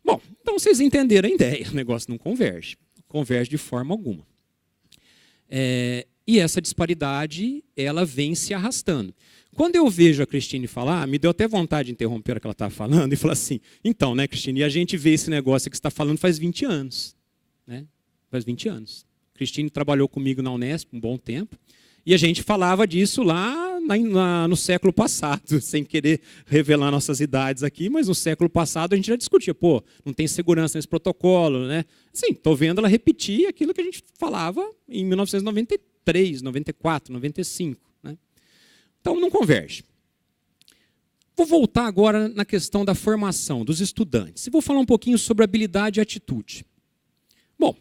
Bom, então vocês entenderam a ideia. O negócio não converge. Converge de forma alguma. E essa disparidade, ela vem se arrastando. Quando eu vejo a Cristine falar, me deu até vontade de interromper o que ela estava falando e falar assim, então, né, Cristine, e a gente vê esse negócio que você está falando faz 20 anos. Né? Faz 20 anos. Cristine trabalhou comigo na Unesp um bom tempo, e a gente falava disso lá no século passado, sem querer revelar nossas idades aqui, mas no século passado a gente já discutia, pô, não tem segurança nesse protocolo, né? Sim, estou vendo ela repetir aquilo que a gente falava em 1993, 94, 95. Né? Então, não converge. Vou voltar agora na questão da formação dos estudantes. E vou falar um pouquinho sobre habilidade e atitude. Bom,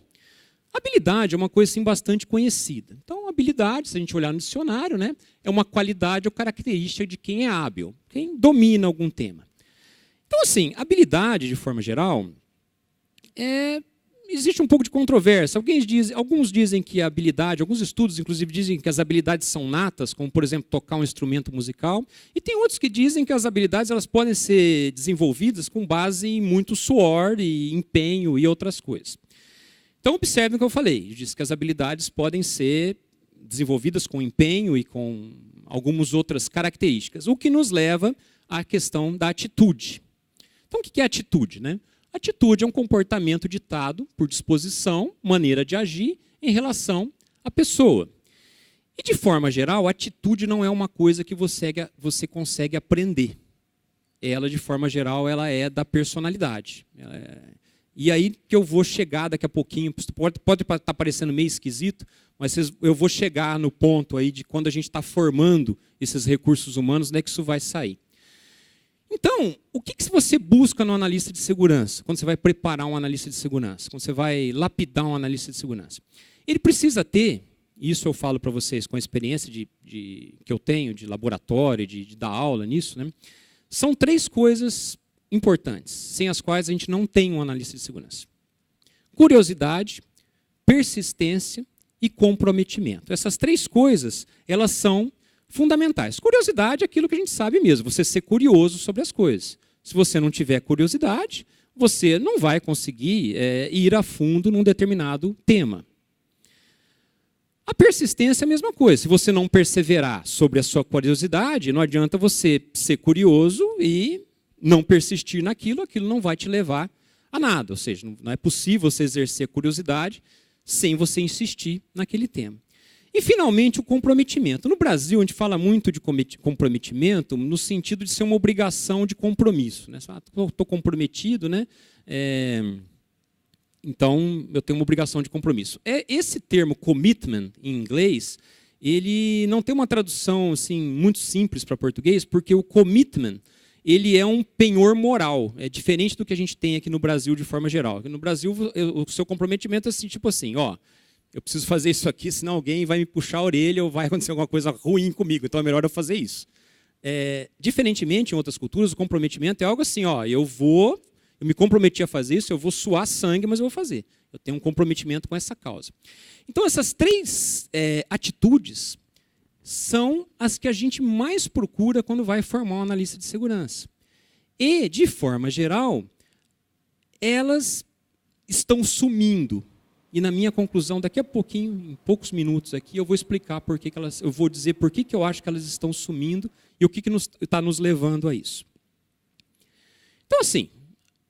habilidade é uma coisa assim, bastante conhecida. Então, habilidade, se a gente olhar no dicionário, né, é uma qualidade ou característica de quem é hábil, quem domina algum tema. Então, assim, habilidade, de forma geral, existe um pouco de controvérsia. Alguns dizem que a habilidade, alguns estudos, inclusive, dizem que as habilidades são natas, como, por exemplo, tocar um instrumento musical. E tem outros que dizem que as habilidades elas podem ser desenvolvidas com base em muito suor e empenho e outras coisas. Então, observem o que eu falei. Eu disse que as habilidades podem ser desenvolvidas com empenho e com algumas outras características, o que nos leva à questão da atitude. Então, o que é atitude, né? Atitude é um comportamento ditado por disposição, maneira de agir em relação à pessoa. E, de forma geral, a atitude não é uma coisa que você consegue aprender. Ela, de forma geral, ela é da personalidade. E aí que eu vou chegar daqui a pouquinho, pode estar parecendo meio esquisito, mas eu vou chegar no ponto aí de quando a gente está formando esses recursos humanos, né, que isso vai sair. Então, o que você busca no analista de segurança, quando você vai preparar um analista de segurança, quando você vai lapidar um analista de segurança? Ele precisa ter, isso eu falo para vocês com a experiência que eu tenho de laboratório, de dar aula nisso, né? São 3 coisas importantes, sem as quais a gente não tem um analista de segurança. Curiosidade, persistência e comprometimento. Essas 3 coisas, elas são fundamentais. Curiosidade é aquilo que a gente sabe mesmo, você ser curioso sobre as coisas. Se você não tiver curiosidade, você não vai conseguir ir a fundo num determinado tema. A persistência é a mesma coisa. Se você não perseverar sobre a sua curiosidade, não adianta você ser curioso e não persistir naquilo, aquilo não vai te levar a nada. Ou seja, não é possível você exercer a curiosidade sem você insistir naquele tema. E, finalmente, o comprometimento. No Brasil, a gente fala muito de comprometimento no sentido de ser uma obrigação de compromisso. Né? Estou comprometido, né? Então eu tenho uma obrigação de compromisso. Esse termo commitment, em inglês, ele não tem uma tradução assim, muito simples para português, porque o commitment ele é um penhor moral. É diferente do que a gente tem aqui no Brasil de forma geral. No Brasil, o seu comprometimento é assim, tipo assim, ó, eu preciso fazer isso aqui, senão alguém vai me puxar a orelha ou vai acontecer alguma coisa ruim comigo, então é melhor eu fazer isso. Diferentemente, em outras culturas, o comprometimento é algo assim, ó, eu me comprometi a fazer isso, eu vou suar sangue, mas eu vou fazer. Eu tenho um comprometimento com essa causa. Então, essas 3 atitudes são as que a gente mais procura quando vai formar um analista de segurança. E, de forma geral, elas estão sumindo. E, na minha conclusão, daqui a pouquinho, em poucos minutos aqui, eu vou explicar por que elas, eu vou dizer por que eu acho que elas estão sumindo e o que está nos levando a isso. Então, assim,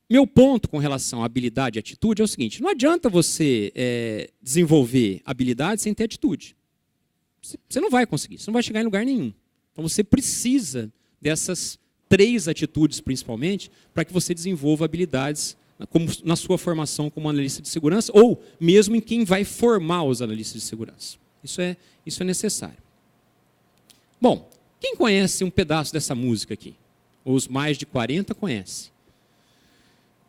meu ponto com relação à habilidade e atitude é o seguinte: não adianta você desenvolver habilidade sem ter atitude. Você não vai conseguir, você não vai chegar em lugar nenhum. Então você precisa dessas 3 atitudes, principalmente, para que você desenvolva habilidades na sua formação como analista de segurança, ou mesmo em quem vai formar os analistas de segurança. Isso é necessário. Bom, quem conhece um pedaço dessa música aqui? Os mais de 40 conhecem.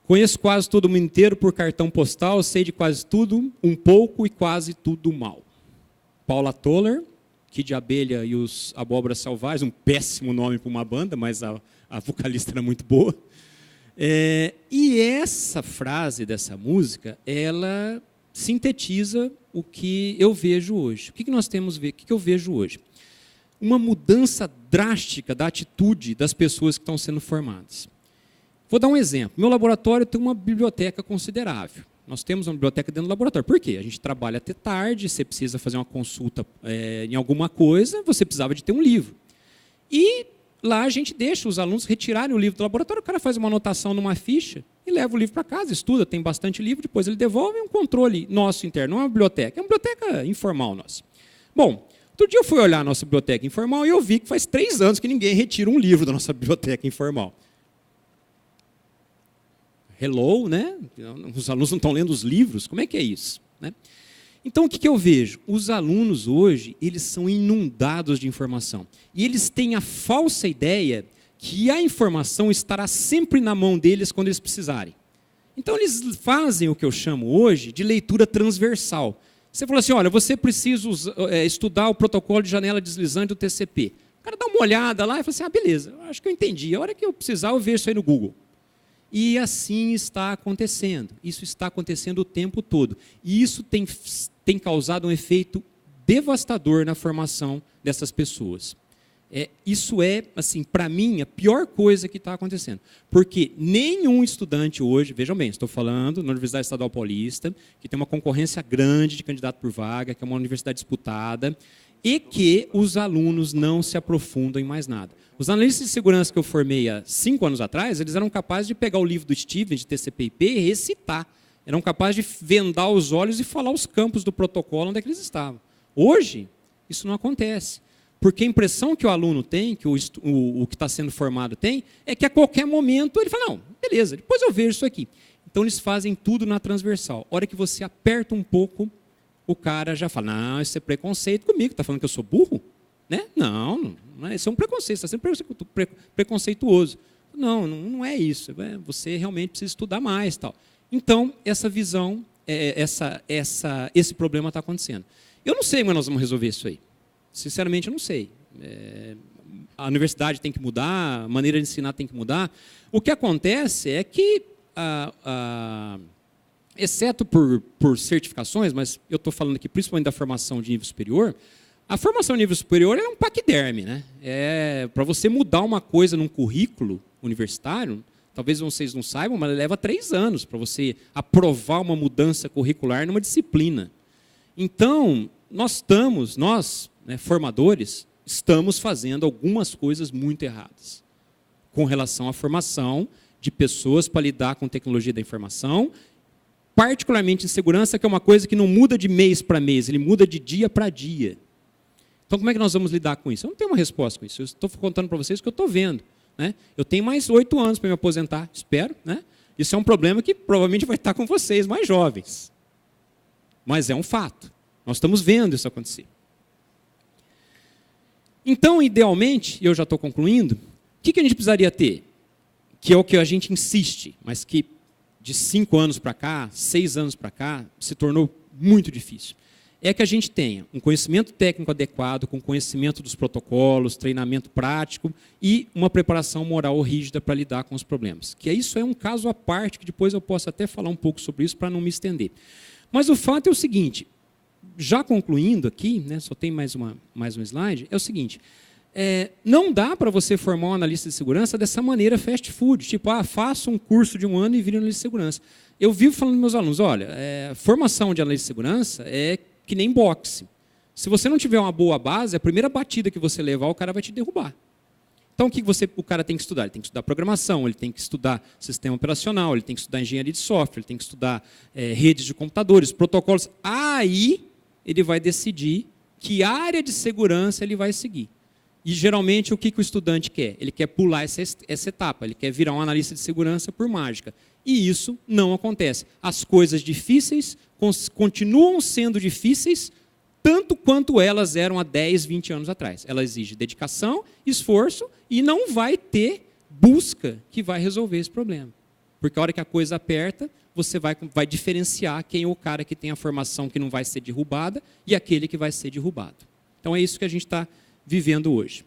Conheço quase todo mundo inteiro por cartão postal, sei de quase tudo, um pouco e quase tudo mal. Paula Toller, Kid Abelha e os Abóboras Selvagens, um péssimo nome para uma banda, mas a vocalista era muito boa. E essa frase dessa música, ela sintetiza o que eu vejo hoje. O que nós temos a ver? O que eu vejo hoje? Uma mudança drástica da atitude das pessoas que estão sendo formadas. Vou dar um exemplo. Meu laboratório tem uma biblioteca considerável. Nós temos uma biblioteca dentro do laboratório. Por quê? A gente trabalha até tarde, você precisa fazer uma consulta em alguma coisa, você precisava de ter um livro. E lá a gente deixa os alunos retirarem o livro do laboratório, o cara faz uma anotação numa ficha e leva o livro para casa, estuda, tem bastante livro, depois ele devolve um controle nosso interno, não é uma biblioteca, é uma biblioteca informal nossa. Bom, outro dia eu fui olhar a nossa biblioteca informal e eu vi que faz 3 anos que ninguém retira um livro da nossa biblioteca informal. Hello, né? Os alunos não estão lendo os livros, como é que é isso? Né? Então, o que eu vejo? Os alunos hoje, eles são inundados de informação. E eles têm a falsa ideia que a informação estará sempre na mão deles quando eles precisarem. Então, eles fazem o que eu chamo hoje de leitura transversal. Você falou assim, olha, você precisa estudar o protocolo de janela deslizante do TCP. O cara dá uma olhada lá e fala assim, beleza, acho que eu entendi. A hora que eu precisar, eu vejo isso aí no Google. E assim está acontecendo. Isso está acontecendo o tempo todo. E isso tem causado um efeito devastador na formação dessas pessoas. Isso é, assim, para mim, a pior coisa que está acontecendo. Porque nenhum estudante hoje, vejam bem, estou falando na Universidade Estadual Paulista, que tem uma concorrência grande de candidato por vaga, que é uma universidade disputada, e que os alunos não se aprofundam em mais nada. Os analistas de segurança que eu formei há 5 anos atrás, eles eram capazes de pegar o livro do Stevens, de TCP/IP, e recitar. Eram capazes de vendar os olhos e falar os campos do protocolo onde é que eles estavam. Hoje, isso não acontece. Porque a impressão que o aluno tem, que o que está sendo formado tem, é que a qualquer momento ele fala, não, beleza, depois eu vejo isso aqui. Então eles fazem tudo na transversal. A hora que você aperta um pouco, o cara já fala, não, isso é preconceito comigo, está falando que eu sou burro? Né? Não, isso é um preconceito, está sendo preconceituoso. Não é isso, você realmente precisa estudar mais. Tal. Então, essa visão, esse problema está acontecendo. Eu não sei como nós vamos resolver isso aí. Sinceramente, eu não sei. A universidade tem que mudar, a maneira de ensinar tem que mudar. O que acontece é que, exceto por certificações, mas eu estou falando aqui principalmente da formação de nível superior, a formação de nível superior é um paquiderme, né? Para você mudar uma coisa num currículo universitário, talvez vocês não saibam, mas leva 3 anos para você aprovar uma mudança curricular numa disciplina. Então, nós, formadores, estamos fazendo algumas coisas muito erradas com relação à formação de pessoas para lidar com tecnologia da informação, particularmente em segurança, que é uma coisa que não muda de mês para mês, ele muda de dia para dia. Então, como é que nós vamos lidar com isso? Eu não tenho uma resposta com isso. Eu estou contando para vocês o que eu estou vendo. Né? Eu tenho mais 8 anos para me aposentar, espero. Né? Isso é um problema que provavelmente vai estar com vocês, mais jovens. Mas é um fato. Nós estamos vendo isso acontecer. Então, idealmente, e eu já estou concluindo, o que a gente precisaria ter? Que é o que a gente insiste, mas que de 5 anos para cá, 6 anos para cá, se tornou muito difícil. É que a gente tenha um conhecimento técnico adequado, com conhecimento dos protocolos, treinamento prático e uma preparação moral rígida para lidar com os problemas. Que isso é um caso à parte, que depois eu posso até falar um pouco sobre isso para não me estender. Mas o fato é o seguinte, já concluindo aqui, né, só tem mais um slide, é o seguinte, não dá para você formar um analista de segurança dessa maneira fast food, tipo, faça um curso de 1 ano e vire analista de segurança. Eu vivo falando para meus alunos, olha, formação de analista de segurança é que nem boxe. Se você não tiver uma boa base, a primeira batida que você levar, o cara vai te derrubar. Então, o que o cara tem que estudar? Ele tem que estudar programação, ele tem que estudar sistema operacional, ele tem que estudar engenharia de software, ele tem que estudar redes de computadores, protocolos. Aí, ele vai decidir que área de segurança ele vai seguir. E, geralmente, o que o estudante quer? Ele quer pular essa etapa, ele quer virar um analista de segurança por mágica. E isso não acontece. As coisas difíceis continuam sendo difíceis, tanto quanto elas eram há 10, 20 anos atrás. Ela exige dedicação, esforço, e não vai ter busca que vai resolver esse problema. Porque a hora que a coisa aperta, você vai diferenciar quem é o cara que tem a formação que não vai ser derrubada e aquele que vai ser derrubado. Então, é isso que a gente está vivendo hoje.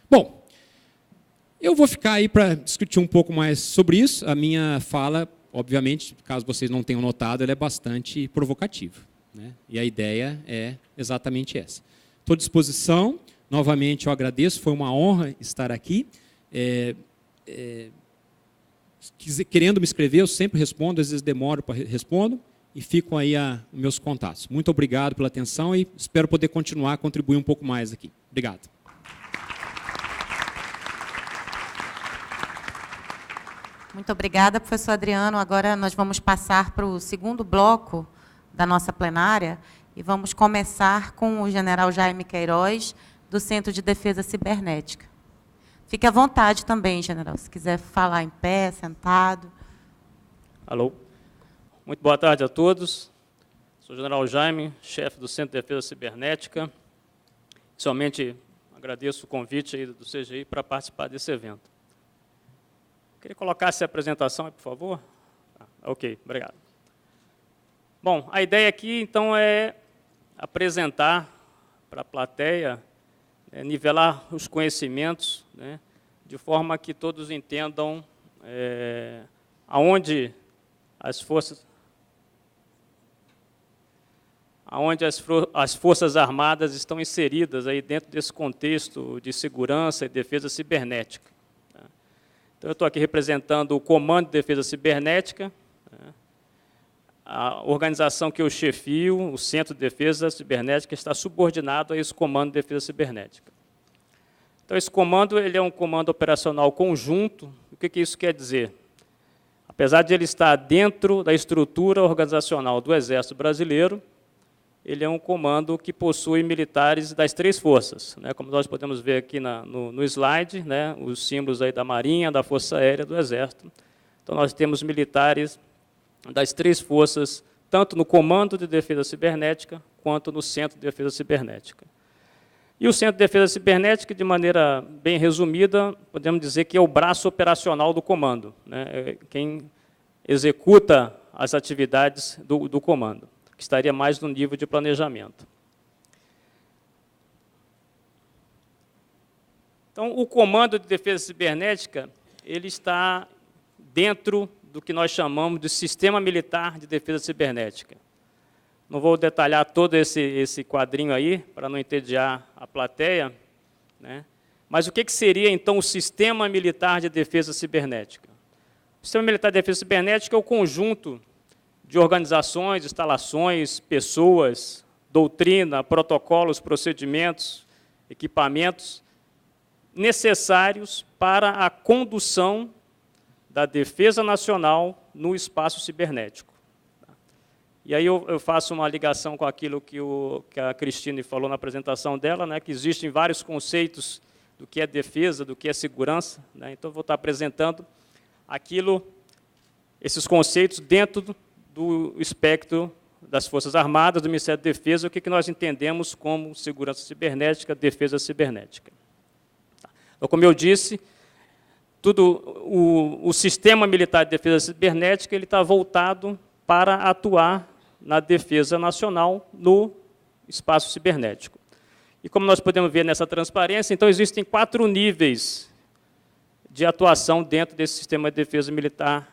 Bom, eu vou ficar aí para discutir um pouco mais sobre isso. A minha fala, obviamente, caso vocês não tenham notado, ela é bastante provocativa, né? E a ideia é exatamente essa. Estou à disposição. Novamente, eu agradeço. Foi uma honra estar aqui. Querendo me escrever, eu sempre respondo. Às vezes demoro para responder. E ficam aí meus contatos. Muito obrigado pela atenção e espero poder continuar a contribuir um pouco mais aqui. Obrigado. Muito obrigada, professor Adriano. Agora nós vamos passar para o segundo bloco da nossa plenária e vamos começar com o general Jaime Queiroz, do Centro de Defesa Cibernética. Fique à vontade também, general, se quiser falar em pé, sentado. Alô. Muito boa tarde a todos. Sou o general Jaime, chefe do Centro de Defesa Cibernética. Inicialmente, agradeço o convite aí do CGI para participar desse evento. Queria colocar essa apresentação aí, por favor? Ok, obrigado. Bom, a ideia aqui, então, é apresentar para a plateia, nivelar os conhecimentos, né, de forma que todos entendam aonde as Forças Armadas estão inseridas aí dentro desse contexto de segurança e defesa cibernética. Então, eu estou aqui representando o Comando de Defesa Cibernética, a organização que eu chefio, o Centro de Defesa Cibernética, está subordinado a esse Comando de Defesa Cibernética. Então, esse comando ele é um comando operacional conjunto. O que isso quer dizer? Apesar de ele estar dentro da estrutura organizacional do Exército Brasileiro, ele é um comando que possui militares das 3 forças, né? Como nós podemos ver aqui no slide, né? Os símbolos aí da Marinha, da Força Aérea, do Exército. Então, nós temos militares das 3 forças, tanto no Comando de Defesa Cibernética, quanto no Centro de Defesa Cibernética. E o Centro de Defesa Cibernética, de maneira bem resumida, podemos dizer que é o braço operacional do comando, né? É quem executa as atividades do comando, que estaria mais no nível de planejamento. Então, o Comando de Defesa Cibernética ele está dentro do que nós chamamos de Sistema Militar de Defesa Cibernética. Não vou detalhar todo esse quadrinho aí, para não entediar a plateia, né? Mas o que seria, então, o Sistema Militar de Defesa Cibernética? O Sistema Militar de Defesa Cibernética é o conjunto de organizações, instalações, pessoas, doutrina, protocolos, procedimentos, equipamentos necessários para a condução da defesa nacional no espaço cibernético. E aí eu faço uma ligação com aquilo que a Cristine falou na apresentação dela, né, que existem vários conceitos do que é defesa, do que é segurança, né? Então, eu vou estar apresentando esses conceitos dentro do espectro das Forças Armadas, do Ministério da Defesa, o que nós entendemos como segurança cibernética, defesa cibernética. Então, como eu disse, o sistema militar de defesa cibernética ele está voltado para atuar na defesa nacional no espaço cibernético. E como nós podemos ver nessa transparência, então existem 4 níveis de atuação dentro desse sistema de defesa militar,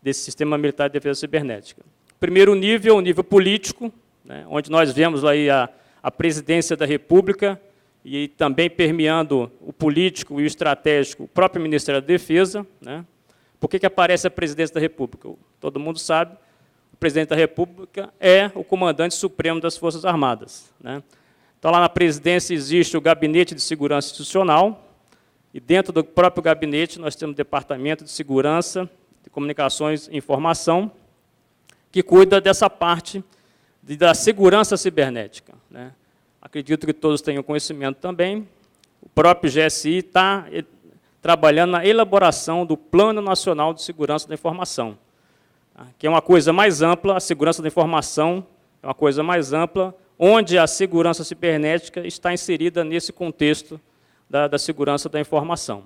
de defesa cibernética. O primeiro nível é o nível político, né, onde nós vemos aí a presidência da República e também permeando o político e o estratégico, o próprio Ministério da Defesa. Né. Por que aparece a presidência da República? Todo mundo sabe, o presidente da República é o comandante supremo das Forças Armadas. Né. Então, lá na presidência existe o Gabinete de Segurança Institucional, e dentro do próprio gabinete nós temos o Departamento de Segurança, de Comunicações e Informação, que cuida dessa parte da segurança cibernética. Né. Acredito que todos tenham conhecimento também. O próprio GSI está trabalhando na elaboração do Plano Nacional de Segurança da Informação, que é uma coisa mais ampla, a segurança da informação é uma coisa mais ampla, onde a segurança cibernética está inserida nesse contexto da segurança da informação.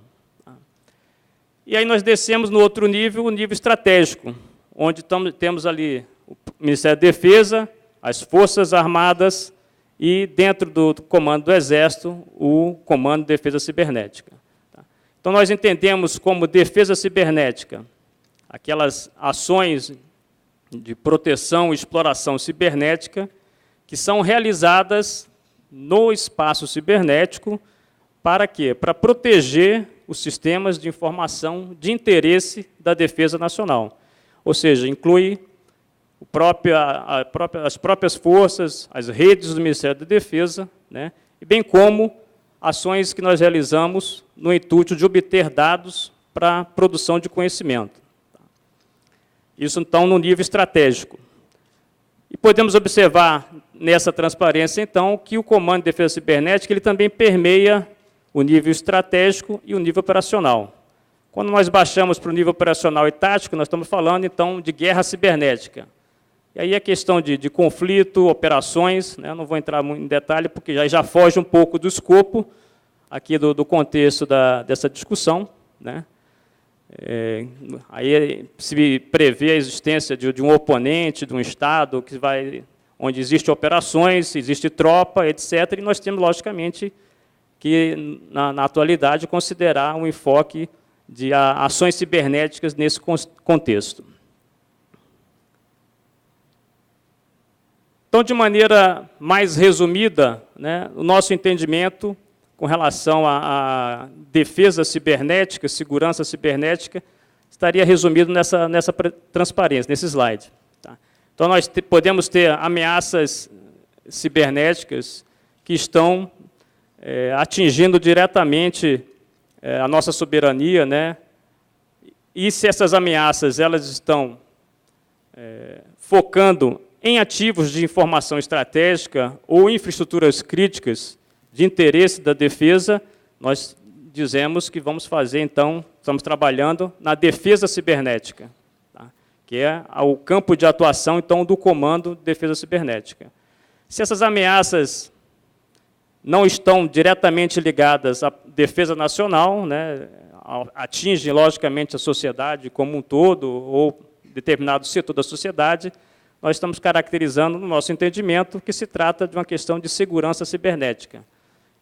E aí nós descemos no outro nível, o nível estratégico, onde temos ali o Ministério da Defesa, as Forças Armadas e, dentro do Comando do Exército, o Comando de Defesa Cibernética. Então, nós entendemos como defesa cibernética aquelas ações de proteção e exploração cibernética que são realizadas no espaço cibernético. Para quê? Para proteger os sistemas de informação de interesse da defesa nacional. Ou seja, inclui as próprias forças, as redes do Ministério da Defesa, né, e bem como ações que nós realizamos no intuito de obter dados para a produção de conhecimento. Isso, então, no nível estratégico. E podemos observar nessa transparência, então, que o Comando de Defesa Cibernética ele também permeia o nível estratégico e o nível operacional. Quando nós baixamos para o nível operacional e tático, nós estamos falando, então, de guerra cibernética. E aí a questão de conflito, operações, né, eu não vou entrar muito em detalhe, porque já foge um pouco do escopo aqui do contexto dessa discussão. Né. Aí se prevê a existência de um oponente, de um Estado, onde existem operações, existe tropa, etc., e nós temos, logicamente, que, na atualidade, considerar um enfoque de ações cibernéticas nesse contexto. Então, de maneira mais resumida, né, o nosso entendimento com relação à defesa cibernética, segurança cibernética, estaria resumido nessa transparência, nesse slide. Tá? Então, nós podemos ter ameaças cibernéticas que estão atingindo diretamente a nossa soberania, né? E se essas ameaças elas estão focando em ativos de informação estratégica ou infraestruturas críticas de interesse da defesa, nós dizemos que vamos fazer, então, estamos trabalhando na defesa cibernética, tá? Que é o campo de atuação, então, do Comando de Defesa Cibernética. Se essas ameaças não estão diretamente ligadas à defesa nacional, né, atingem, logicamente, a sociedade como um todo, ou determinado setor da sociedade, nós estamos caracterizando, no nosso entendimento, que se trata de uma questão de segurança cibernética.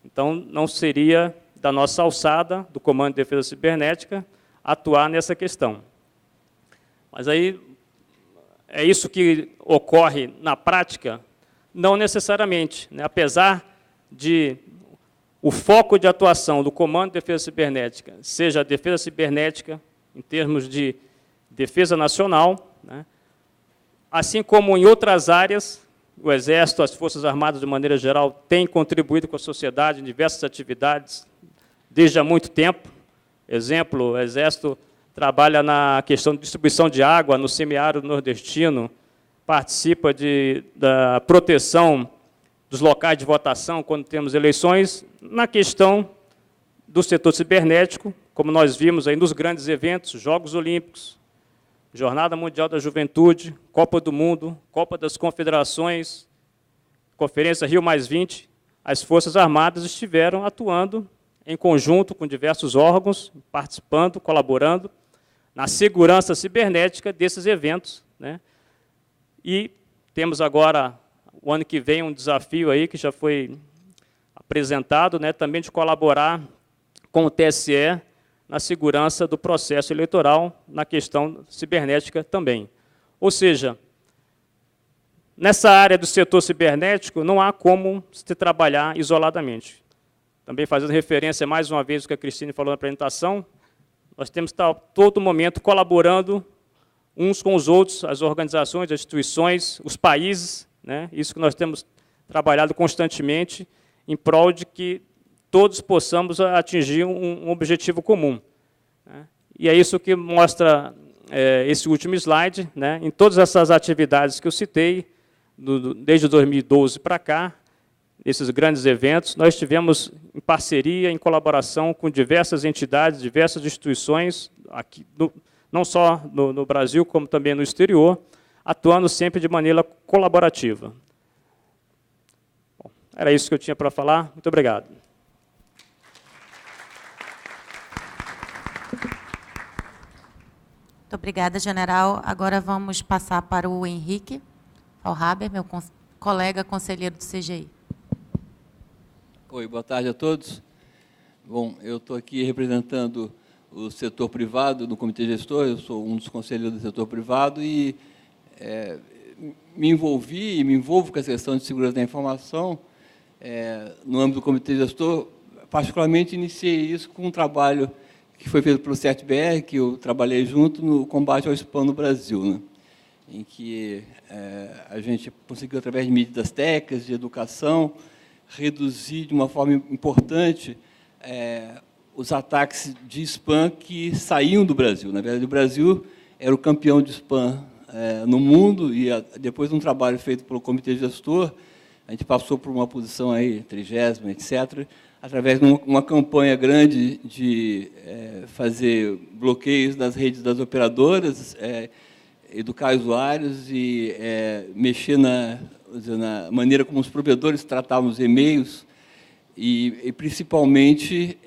Então, não seria da nossa alçada, do Comando de Defesa Cibernética, atuar nessa questão. Mas aí, é isso que ocorre na prática? Não necessariamente, né? Apesar de o foco de atuação do Comando de Defesa Cibernética seja a defesa cibernética em termos de defesa nacional, né? Assim como em outras áreas, o Exército, as Forças Armadas, de maneira geral, têm contribuído com a sociedade em diversas atividades desde há muito tempo. Exemplo, o Exército trabalha na questão de distribuição de água no semiárido nordestino, participa da proteção dos locais de votação quando temos eleições, na questão do setor cibernético, como nós vimos aí nos grandes eventos, Jogos Olímpicos, Jornada Mundial da Juventude, Copa do Mundo, Copa das Confederações, Conferência Rio+20, as Forças Armadas estiveram atuando em conjunto com diversos órgãos, participando, colaborando na segurança cibernética desses eventos, né? E temos agora, o ano que vem, um desafio aí que já foi apresentado, né, também de colaborar com o TSE na segurança do processo eleitoral, na questão cibernética também. Ou seja, nessa área do setor cibernético, não há como se trabalhar isoladamente. Também fazendo referência, mais uma vez, ao que a Cristine falou na apresentação, nós temos que estar, a todo momento, colaborando uns com os outros, as organizações, as instituições, os países, né? Isso que nós temos trabalhado constantemente em prol de que todos possamos atingir um objetivo comum, né? E é isso que mostra esse último slide, né? Em todas essas atividades que eu citei, desde 2012 para cá, esses grandes eventos, nós tivemos em parceria, em colaboração com diversas entidades, diversas instituições, aqui, não só no Brasil, como também no exterior, atuando sempre de maneira colaborativa. Bom, era isso que eu tinha para falar. Muito obrigado. Muito obrigada, general. Agora vamos passar para o Henrique Faulhaber, meu colega conselheiro do CGI. Oi, boa tarde a todos. Bom, eu estou aqui representando o setor privado do Comitê Gestor, eu sou um dos conselheiros do setor privado e me envolvo com essa questão de segurança da informação no âmbito do Comitê Gestor. Particularmente, iniciei isso com um trabalho que foi feito pelo CERT-BR, que eu trabalhei junto no combate ao spam no Brasil, né? Em que a gente conseguiu, através de medidas técnicas, de educação, reduzir de uma forma importante os ataques de spam que saíam do Brasil. Na verdade, o Brasil era o campeão de spam no mundo, e depois de um trabalho feito pelo Comitê Gestor, a gente passou por uma posição aí, 30ª, etc., através de uma campanha grande de fazer bloqueios nas redes das operadoras, educar usuários e mexer na maneira como os provedores tratavam os e-mails e principalmente,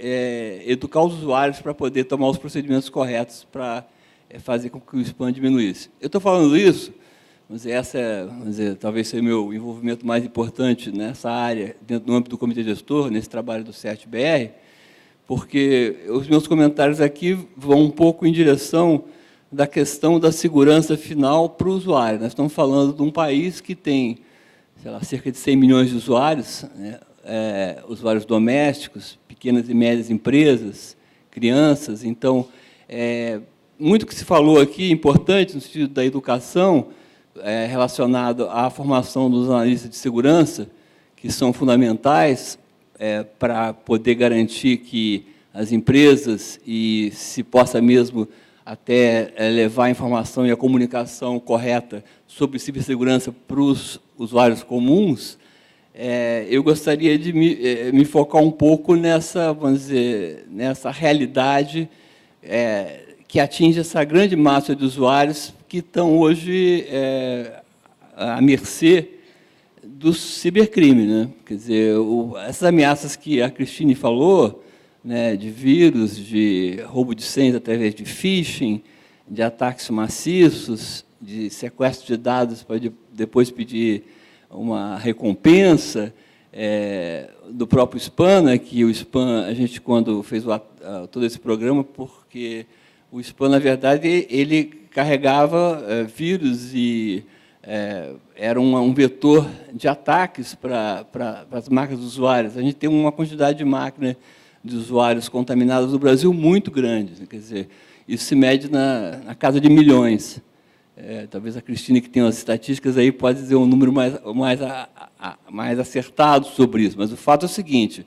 educar os usuários para poder tomar os procedimentos corretos para fazer com que o spam diminuísse. Eu estou falando isso, mas talvez seja o meu envolvimento mais importante nessa área, dentro do âmbito do Comitê Gestor, nesse trabalho do CERT-BR, porque os meus comentários aqui vão um pouco em direção da questão da segurança final para o usuário. Nós estamos falando de um país que tem, sei lá, cerca de 100 milhões de usuários, né? Usuários domésticos, pequenas e médias empresas, crianças. Então, muito que se falou aqui, importante, no sentido da educação, relacionado à formação dos analistas de segurança, que são fundamentais para poder garantir que as empresas, e se possa mesmo até levar a informação e a comunicação correta sobre cibersegurança para os usuários comuns, eu gostaria de me focar um pouco nessa, vamos dizer, nessa realidade que atinge essa grande massa de usuários que estão hoje à mercê do cibercrime, né? Quer dizer, essas ameaças que a Cristine falou, né, de vírus, de roubo de senhas através de phishing, de ataques maciços, de sequestro de dados para depois pedir uma recompensa, do próprio spam, né, que o spam, a gente, quando fez todo esse programa, porque o spam, na verdade, ele carregava vírus e era um vetor de ataques para as máquinas dos usuários. A gente tem uma quantidade de máquinas de usuários contaminados no Brasil muito grande, quer dizer, isso se mede na casa de milhões. Talvez a Cristine, que tem as estatísticas aí, pode dizer um número mais acertado sobre isso, mas o fato é o seguinte: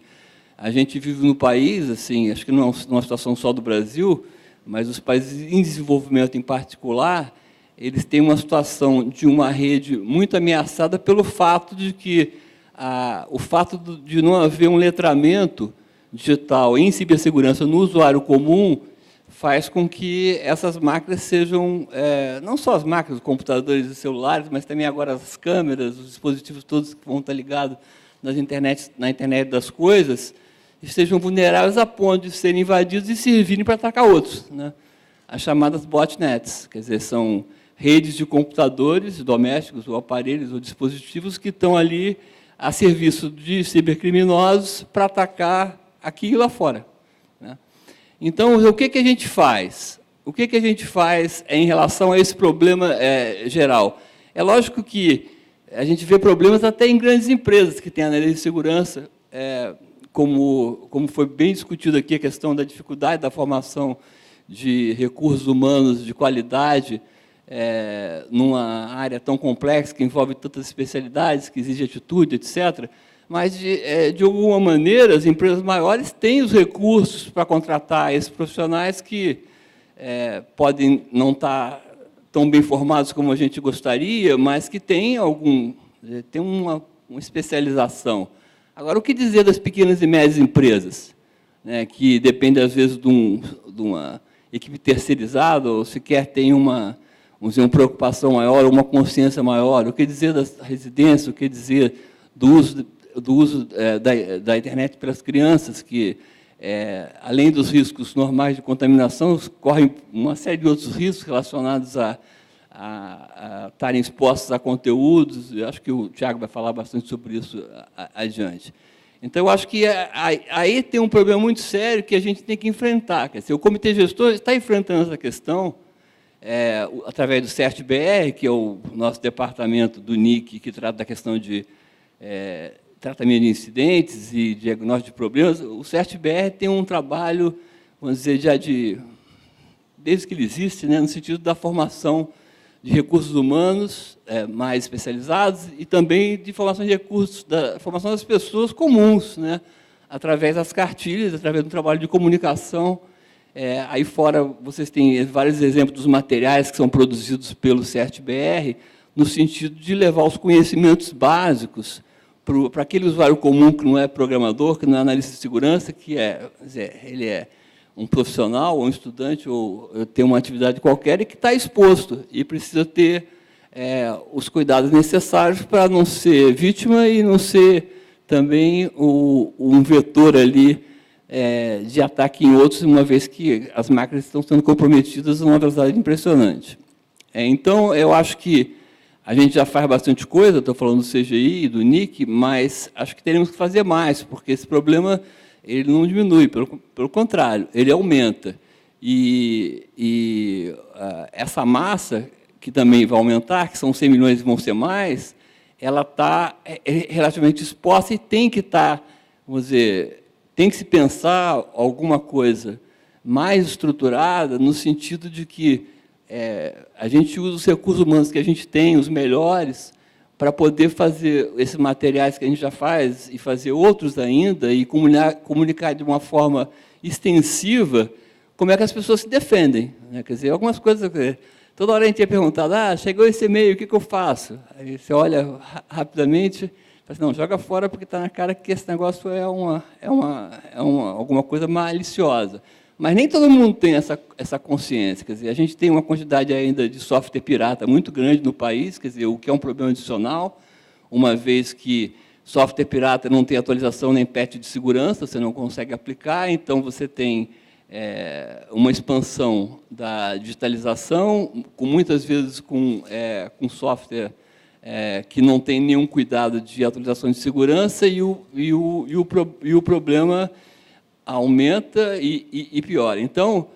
a gente vive no país, assim, acho que não é uma situação só do Brasil, mas os países em desenvolvimento em particular, eles têm uma situação de uma rede muito ameaçada pelo fato de que o fato de não haver um letramento digital em cibersegurança no usuário comum faz com que essas máquinas sejam, não só as máquinas, os computadores e celulares, mas também agora as câmeras, os dispositivos todos que vão estar ligados na internet das coisas, estejam vulneráveis a ponto de serem invadidos e servirem para atacar outros, né? As chamadas botnets, quer dizer, são redes de computadores domésticos, ou aparelhos, ou dispositivos que estão ali a serviço de cibercriminosos para atacar aqui e lá fora, né? Então, o que a gente faz? O que a gente faz em relação a esse problema geral? É lógico que a gente vê problemas até em grandes empresas que têm análise de segurança, como foi bem discutido aqui, a questão da dificuldade da formação de recursos humanos de qualidade, numa área tão complexa, que envolve tantas especialidades, que exige atitude, etc. Mas, de alguma maneira, as empresas maiores têm os recursos para contratar esses profissionais que podem não estar tão bem formados como a gente gostaria, mas que têm uma especialização. Agora, o que dizer das pequenas e médias empresas, né, que dependem, às vezes, de uma equipe terceirizada, ou sequer tem uma preocupação maior, uma consciência maior? O que dizer das residências? O que dizer do uso da internet pelas crianças, que, além dos riscos normais de contaminação, correm uma série de outros riscos relacionados a estarem expostos a conteúdos? Eu acho que o Tiago vai falar bastante sobre isso adiante. Então, eu acho que aí tem um problema muito sério que a gente tem que enfrentar. Quer dizer, o Comitê Gestor está enfrentando essa questão através do CERT-BR, que é o nosso departamento do NIC, que trata da questão de tratamento de incidentes e diagnóstico de problemas. O CERT-BR tem um trabalho, vamos dizer, já desde que ele existe, né, no sentido da formação de recursos humanos mais especializados e também de formação de recursos, da formação das pessoas comuns, né, através das cartilhas, através do trabalho de comunicação. Aí fora, vocês têm vários exemplos dos materiais que são produzidos pelo CERT-BR, no sentido de levar os conhecimentos básicos para aquele usuário comum que não é programador, que não é analista de segurança, que ele é um profissional, ou um estudante, ou tem uma atividade qualquer, e que está exposto, e precisa ter os cuidados necessários para não ser vítima e não ser também um vetor ali de ataque em outros, uma vez que as máquinas estão sendo comprometidas a uma velocidade impressionante. Então, eu acho que a gente já faz bastante coisa, estou falando do CGI e do NIC, mas acho que teremos que fazer mais, porque esse problema ele não diminui, pelo contrário, ele aumenta. E essa massa, que também vai aumentar, que são 100 milhões e vão ser mais, ela está relativamente exposta e tem que estar, vamos dizer, tem que se pensar alguma coisa mais estruturada, no sentido de que a gente usa os recursos humanos que a gente tem, os melhores, para poder fazer esses materiais que a gente já faz e fazer outros ainda e comunicar de uma forma extensiva como é que as pessoas se defendem, né? Quer dizer, algumas coisas... Toda hora a gente ia perguntar, chegou esse e-mail, o que eu faço? Aí você olha rapidamente, fala assim, não, joga fora porque está na cara que esse negócio é alguma coisa maliciosa. Mas nem todo mundo tem essa consciência. Quer dizer, a gente tem uma quantidade ainda de software pirata muito grande no país, quer dizer, o que é um problema adicional, uma vez que software pirata não tem atualização nem patch de segurança, você não consegue aplicar, então você tem uma expansão da digitalização, muitas vezes com software que não tem nenhum cuidado de atualização de segurança, e o problema aumenta e piora. Então,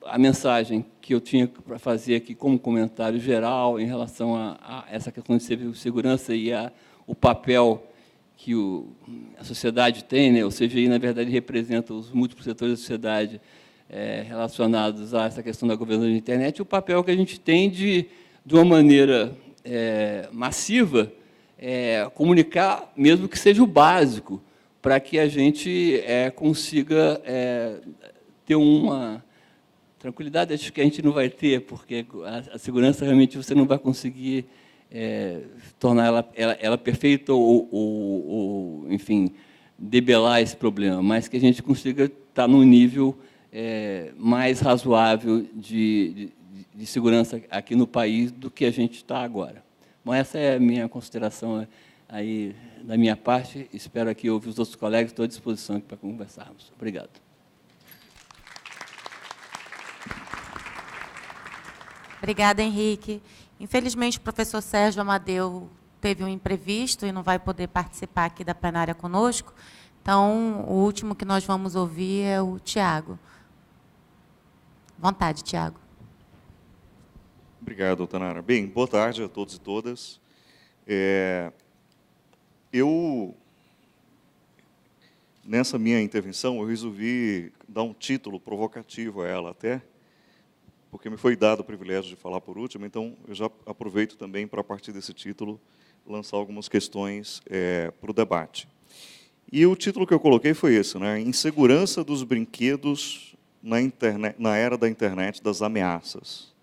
a mensagem que eu tinha para fazer aqui como comentário geral em relação a essa questão de segurança e o papel que a sociedade tem, né? O CGI, na verdade, representa os múltiplos setores da sociedade relacionados a essa questão da governança da internet, e o papel que a gente tem de uma maneira massiva, comunicar, mesmo que seja o básico, para que a gente consiga ter uma tranquilidade. Acho que a gente não vai ter, porque a segurança realmente você não vai conseguir tornar ela perfeita ou, enfim, debelar esse problema, mas que a gente consiga estar num nível mais razoável de segurança aqui no país do que a gente está agora. Bom, essa é a minha consideração aí da minha parte. Espero aqui ouvir os outros colegas. Estou à disposição para conversarmos. Obrigado. Obrigada, Henrique. Infelizmente, o professor Sérgio Amadeu teve um imprevisto e não vai poder participar aqui da plenária conosco. Então, o último que nós vamos ouvir é o Tiago. Vontade, Tiago. Obrigado, doutora Nara. Bem, boa tarde a todos e todas. Nessa minha intervenção, eu resolvi dar um título provocativo a ela até, porque me foi dado o privilégio de falar por último, então eu já aproveito também para, a partir desse título, lançar algumas questões para o debate. E o título que eu coloquei foi esse, né? Insegurança dos brinquedos na era da internet das ameaças.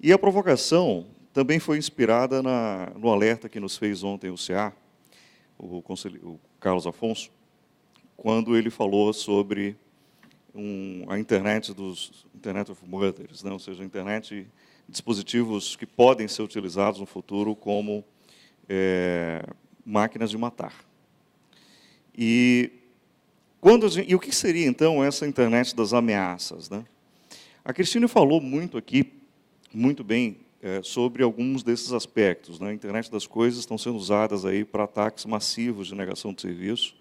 E a provocação também foi inspirada no alerta que nos fez ontem o CA, o Carlos Afonso, quando ele falou sobre a Internet of Mothers, né? Ou seja, a internet, dispositivos que podem ser utilizados no futuro como máquinas de matar. E o que seria, então, essa internet das ameaças, né? A Cristina falou muito aqui, muito bem, sobre alguns desses aspectos, né? A internet das coisas estão sendo usadas aí para ataques massivos de negação de serviço.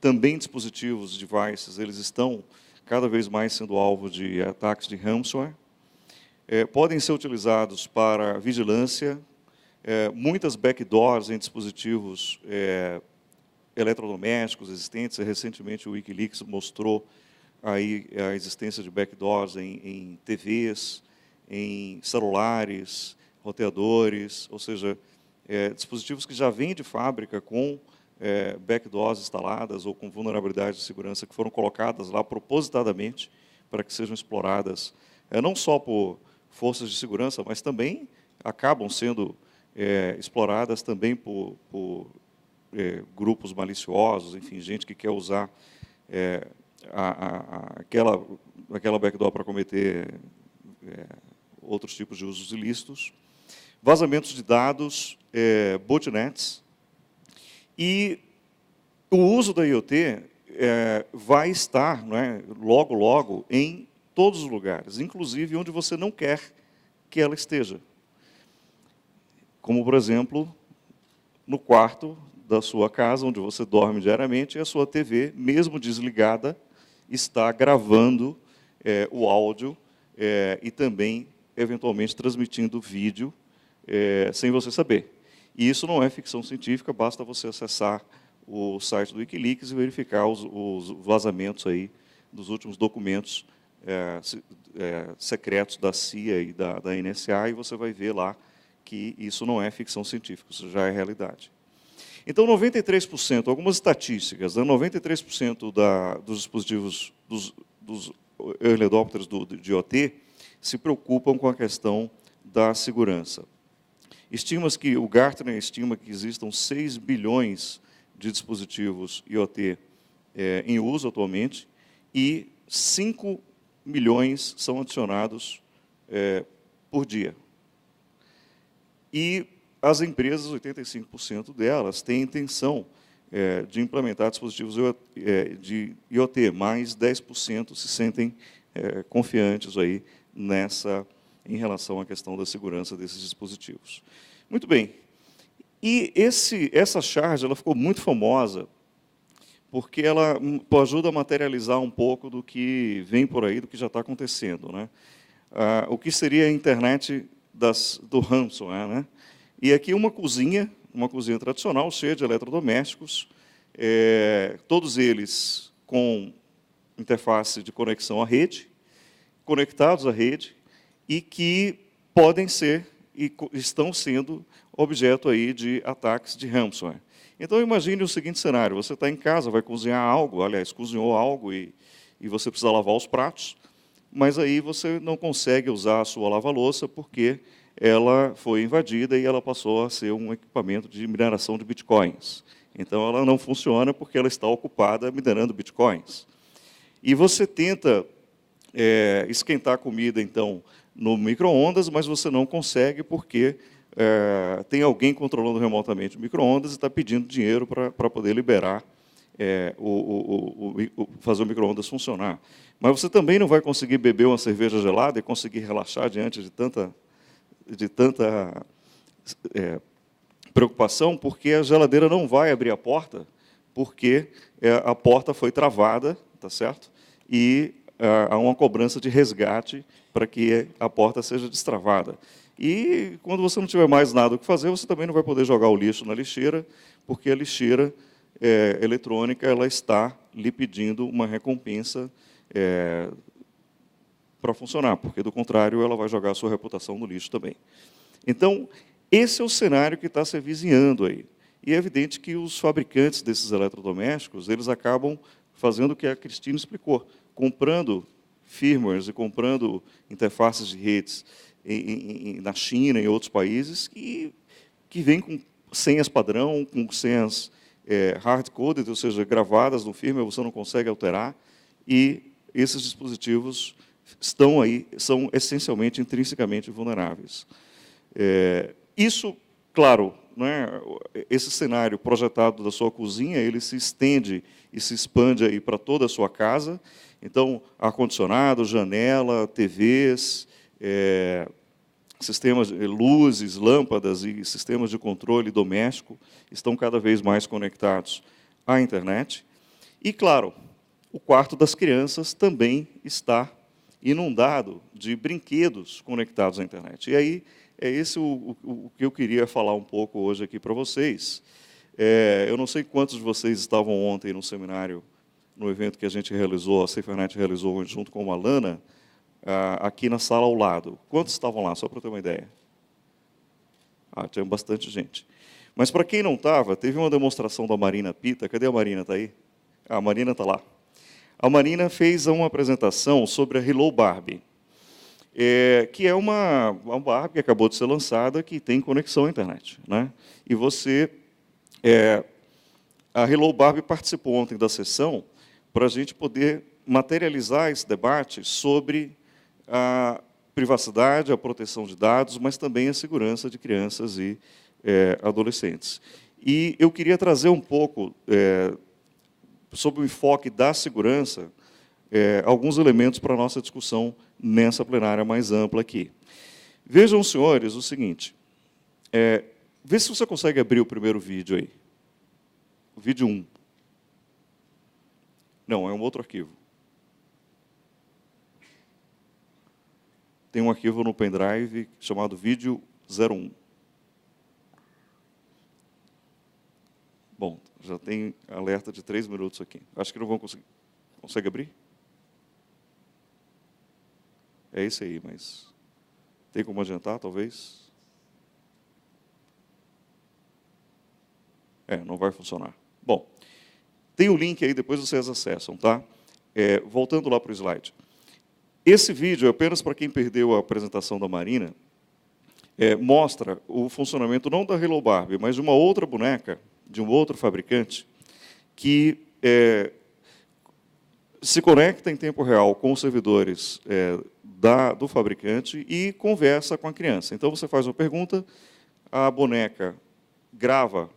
Também dispositivos, devices, eles estão cada vez mais sendo alvo de ataques de ransomware. Podem ser utilizados para vigilância, muitas backdoors em dispositivos eletrodomésticos existentes. Recentemente, o Wikileaks mostrou aí a existência de backdoors em TVs, em celulares, roteadores, ou seja, dispositivos que já vêm de fábrica com backdoors instaladas ou com vulnerabilidades de segurança que foram colocadas lá propositadamente para que sejam exploradas, não só por forças de segurança, mas também acabam sendo exploradas também por grupos maliciosos, enfim, gente que quer usar aquela backdoor para cometer outros tipos de usos ilícitos. Vazamentos de dados, botnets. E o uso da IoT vai estar, não é, logo, logo, em todos os lugares, inclusive onde você não quer que ela esteja. Como, por exemplo, no quarto da sua casa, onde você dorme diariamente, e a sua TV, mesmo desligada, está gravando o áudio e também, eventualmente, transmitindo vídeo sem você saber. E isso não é ficção científica, basta você acessar o site do Wikileaks e verificar os vazamentos aí dos últimos documentos secretos da CIA e da NSA, e você vai ver lá que isso não é ficção científica, isso já é realidade. Então, 93%, algumas estatísticas, né, 93% dos dispositivos, dos early adopters de IoT, se preocupam com a questão da segurança. O Gartner estima que existam 6 bilhões de dispositivos IoT em uso atualmente, e 5 milhões são adicionados por dia. E as empresas, 85% delas, têm intenção de implementar dispositivos de IoT, mais 10% se sentem confiantes aí em relação à questão da segurança desses dispositivos. Muito bem. E essa charge ela ficou muito famosa porque ela ajuda a materializar um pouco do que vem por aí, do que já está acontecendo, né? O que seria a internet do ransomware, né? E aqui uma cozinha tradicional, cheia de eletrodomésticos, todos eles com interface de conexão à rede, conectados à rede, e que podem ser e estão sendo objeto aí de ataques de ransomware. Então, imagine o seguinte cenário: você está em casa, vai cozinhar algo, aliás, cozinhou algo e você precisa lavar os pratos, mas aí você não consegue usar a sua lava-louça porque ela foi invadida e ela passou a ser um equipamento de mineração de bitcoins. Então, ela não funciona porque ela está ocupada minerando bitcoins. E você tenta esquentar a comida, então, no micro-ondas, mas você não consegue porque tem alguém controlando remotamente o micro-ondas e está pedindo dinheiro para poder liberar, fazer o micro-ondas funcionar. Mas você também não vai conseguir beber uma cerveja gelada e conseguir relaxar diante de tanta preocupação, porque a geladeira não vai abrir a porta, porque a porta foi travada, tá certo? E há uma cobrança de resgate para que a porta seja destravada. E, quando você não tiver mais nada o que fazer, você também não vai poder jogar o lixo na lixeira, porque a lixeira eletrônica ela está lhe pedindo uma recompensa para funcionar, porque, do contrário, ela vai jogar a sua reputação no lixo também. Então, esse é o cenário que está se avizinhando aí. E é evidente que os fabricantes desses eletrodomésticos eles acabam fazendo o que a Cristina explicou, comprando firmwares e comprando interfaces de redes na China e em outros países que vêm com senhas padrão, com senhas hard-coded, ou seja, gravadas no firmware, você não consegue alterar, e esses dispositivos estão aí, são essencialmente, intrinsecamente vulneráveis. Isso, claro, né, esse cenário projetado da sua cozinha, ele se estende e se expande aí para toda a sua casa. Então, ar-condicionado, janela, TVs, sistemas de luzes, lâmpadas e sistemas de controle doméstico estão cada vez mais conectados à internet. E, claro, o quarto das crianças também está inundado de brinquedos conectados à internet. E aí, é esse o que eu queria falar um pouco hoje aqui para vocês. Eu não sei quantos de vocês estavam ontem no seminário, no evento que a gente realizou, a SaferNet realizou junto com a Lana, aqui na sala ao lado. Quantos estavam lá, só para ter uma ideia? Tinha bastante gente. Mas, para quem não estava, teve uma demonstração da Marina Pita. Cadê a Marina? Está aí? A Marina está lá. A Marina fez uma apresentação sobre a Hello Barbie, que é uma Barbie que acabou de ser lançada, que tem conexão à internet, né? E você... a Hello Barbie participou ontem da sessão para a gente poder materializar esse debate sobre a privacidade, a proteção de dados, mas também a segurança de crianças e adolescentes. E eu queria trazer um pouco, sobre o enfoque da segurança, alguns elementos para a nossa discussão nessa plenária mais ampla aqui. Vejam, senhores, o seguinte. Vê se você consegue abrir o primeiro vídeo aí. O vídeo 1. Não, é um outro arquivo. Tem um arquivo no pendrive chamado vídeo 01. Bom, já tem alerta de 3 minutos aqui. Acho que não vão conseguir. Consegue abrir? É esse aí, mas... Tem como adiantar, talvez? Não vai funcionar. Bom, tem o link aí, depois vocês acessam, tá? Voltando lá para o slide. Esse vídeo, apenas para quem perdeu a apresentação da Marina, mostra o funcionamento não da Hello Barbie, mas de uma outra boneca, de um outro fabricante, que se conecta em tempo real com os servidores do fabricante e conversa com a criança. Então, você faz uma pergunta, a boneca grava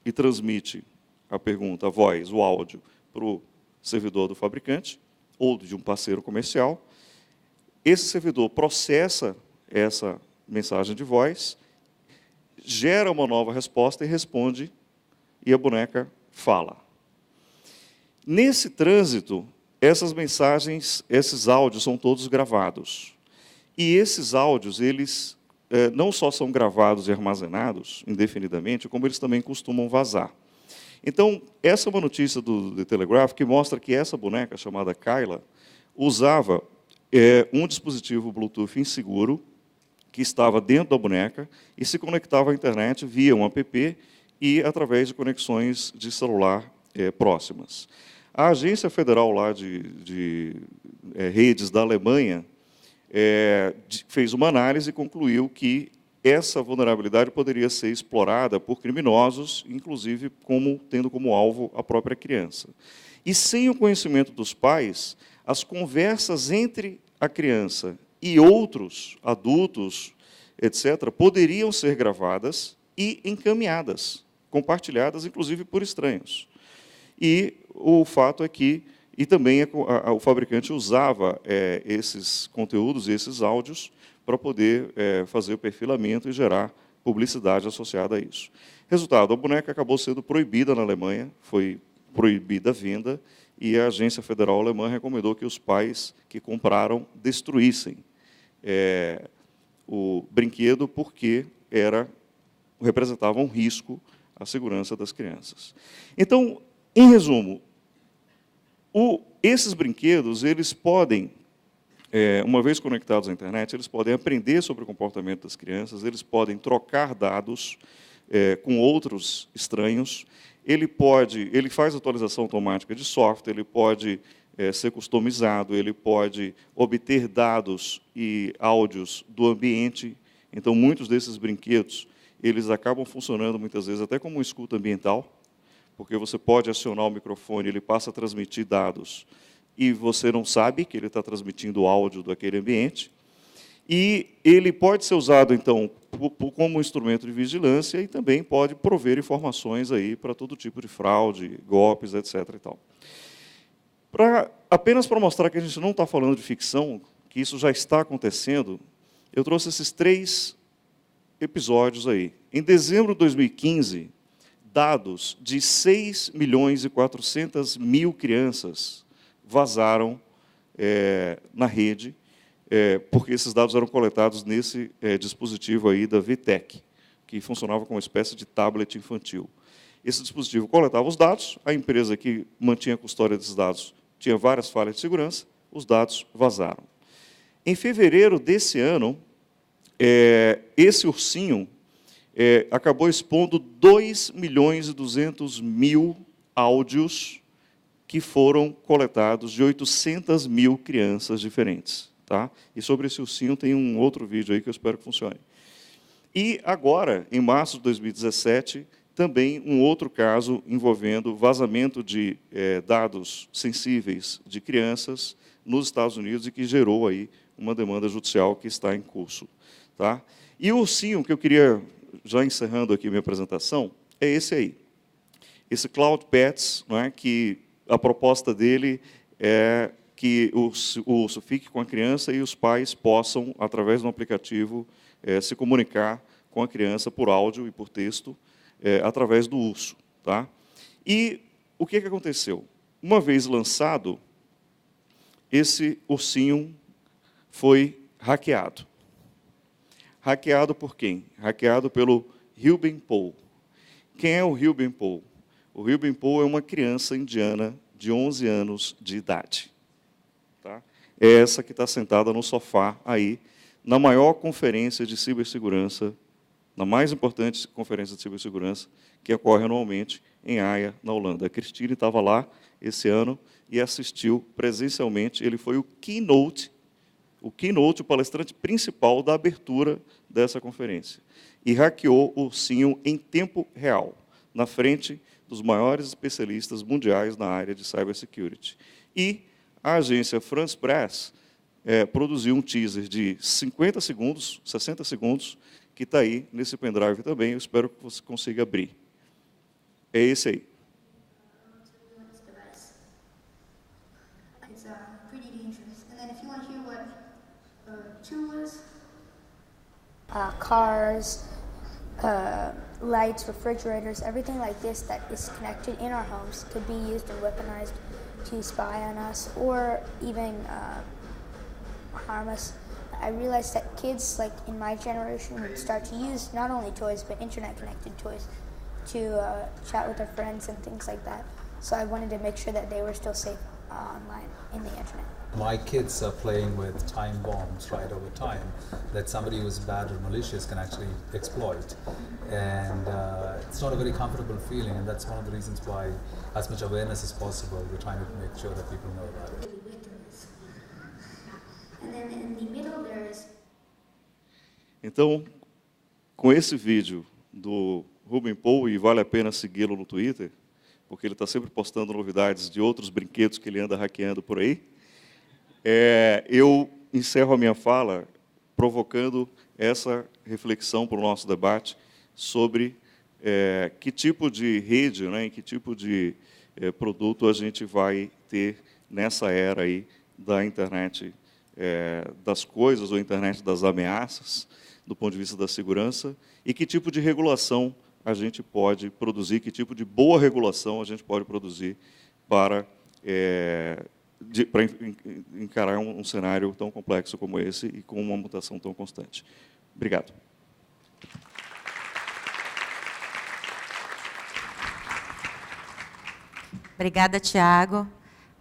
e transmite a pergunta, a voz, o áudio, para o servidor do fabricante ou de um parceiro comercial. Esse servidor processa essa mensagem de voz, gera uma nova resposta e responde, e a boneca fala. Nesse trânsito, essas mensagens, esses áudios são todos gravados. E esses áudios, eles não só são gravados e armazenados indefinidamente, como eles também costumam vazar. Então, essa é uma notícia do The Telegraph que mostra que essa boneca, chamada Kyla, usava um dispositivo Bluetooth inseguro, que estava dentro da boneca, e se conectava à internet via um app e através de conexões de celular próximas. A Agência Federal lá de Redes da Alemanha fez uma análise e concluiu que essa vulnerabilidade poderia ser explorada por criminosos, inclusive tendo como alvo a própria criança. E sem o conhecimento dos pais, as conversas entre a criança e outros adultos, etc., poderiam ser gravadas e encaminhadas, compartilhadas, inclusive, por estranhos. E o fato é que, e também o fabricante usava esses conteúdos e esses áudios para poder fazer o perfilamento e gerar publicidade associada a isso. Resultado, a boneca acabou sendo proibida na Alemanha, foi proibida a venda, e a Agência Federal Alemã recomendou que os pais que compraram destruíssem o brinquedo, porque representava um risco à segurança das crianças. Então, em resumo, esses brinquedos, eles podem, uma vez conectados à internet, eles podem aprender sobre o comportamento das crianças, eles podem trocar dados com outros estranhos, ele faz atualização automática de software, ele pode ser customizado, ele pode obter dados e áudios do ambiente. Então, muitos desses brinquedos, eles acabam funcionando, muitas vezes, até como escuta ambiental, porque você pode acionar o microfone, ele passa a transmitir dados, e você não sabe que ele está transmitindo o áudio daquele ambiente. E ele pode ser usado, então, como instrumento de vigilância e também pode prover informações aí para todo tipo de fraude, golpes, etc. E tal. Apenas para mostrar que a gente não está falando de ficção, que isso já está acontecendo, eu trouxe esses 3 episódios aí. Em dezembro de 2015, dados de 6.400.000 crianças vazaram na rede, porque esses dados eram coletados nesse dispositivo aí da VTech, que funcionava como uma espécie de tablet infantil. Esse dispositivo coletava os dados, a empresa que mantinha a custódia desses dados tinha várias falhas de segurança, os dados vazaram. Em fevereiro desse ano, esse ursinho acabou expondo 2.200.000 áudios que foram coletados de 800.000 crianças diferentes. Tá? E sobre esse ursinho tem um outro vídeo aí que eu espero que funcione. E agora, em março de 2017, também um outro caso envolvendo vazamento de dados sensíveis de crianças nos Estados Unidos e que gerou aí uma demanda judicial que está em curso. Tá? E o ursinho que eu queria, já encerrando aqui minha apresentação, é esse aí. Esse Cloud Pets, não é, que a proposta dele é que o urso fique com a criança e os pais possam, através de um aplicativo, se comunicar com a criança por áudio e por texto, através do urso. Tá? E o que aconteceu? Uma vez lançado, esse ursinho foi hackeado. Hackeado por quem? Hackeado pelo Ruben Paul. Quem é o Ruben Paul? O Ruben Paul é uma criança indiana de 11 anos de idade. Tá? É essa que está sentada no sofá aí, na maior conferência de cibersegurança, na mais importante conferência de cibersegurança, que ocorre anualmente em Haia, na Holanda. A Christine estava lá esse ano e assistiu presencialmente. Ele foi o keynote, o palestrante principal da abertura dessa conferência. E hackeou o ursinho em tempo real, na frente dos maiores especialistas mundiais na área de cybersecurity. E a agência France Press produziu um teaser de 50 segundos, 60 segundos, que está aí nesse pendrive também. Eu espero que você consiga abrir. É esse aí. Cars, lights, refrigerators, everything like this that is connected in our homes could be used and weaponized to spy on us or even harm us. I realized that kids like in my generation would start to use not only toys but internet-connected toys to chat with their friends and things like that. So I wanted to make sure that they were still safe online in the internet. My kids are playing with time bombs right over time that somebody who's bad or malicious can actually exploit. And it's not a very comfortable feeling, and that's one of the reasons why, as much awareness as possible, we're trying to make sure that people know about it. Então, com esse vídeo do Ruben Paul, e vale a pena segui-lo no Twitter, porque ele está sempre postando novidades de outros brinquedos que ele anda hackeando por aí, eu encerro a minha fala provocando essa reflexão para o nosso debate sobre que tipo de rede, né, que tipo de produto a gente vai ter nessa era aí da internet das coisas, ou internet das ameaças, do ponto de vista da segurança, e que tipo de regulação a gente pode produzir, que tipo de boa regulação a gente pode produzir para encarar um cenário tão complexo como esse e com uma mutação tão constante. Obrigado. Obrigada, Tiago.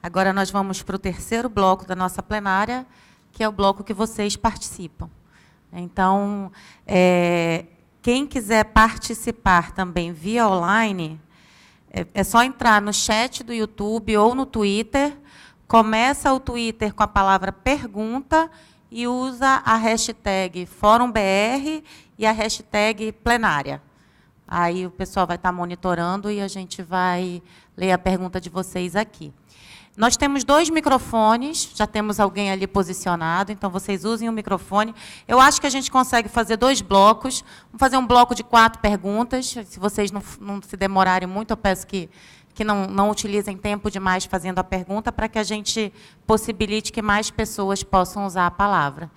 Agora nós vamos para o terceiro bloco da nossa plenária, que é o bloco que vocês participam. Então, quem quiser participar também via online, é só entrar no chat do YouTube ou no Twitter, começa o Twitter com a palavra pergunta e usa a hashtag FórumBR e a hashtag plenária. Aí o pessoal vai estar monitorando e a gente vai ler a pergunta de vocês aqui. Nós temos 2 microfones, já temos alguém ali posicionado, então vocês usem o microfone. Eu acho que a gente consegue fazer 2 blocos. Vamos fazer um bloco de 4 perguntas. Se vocês não se demorarem muito, eu peço que não utilizem tempo demais fazendo a pergunta, para que a gente possibilite que mais pessoas possam usar a palavra.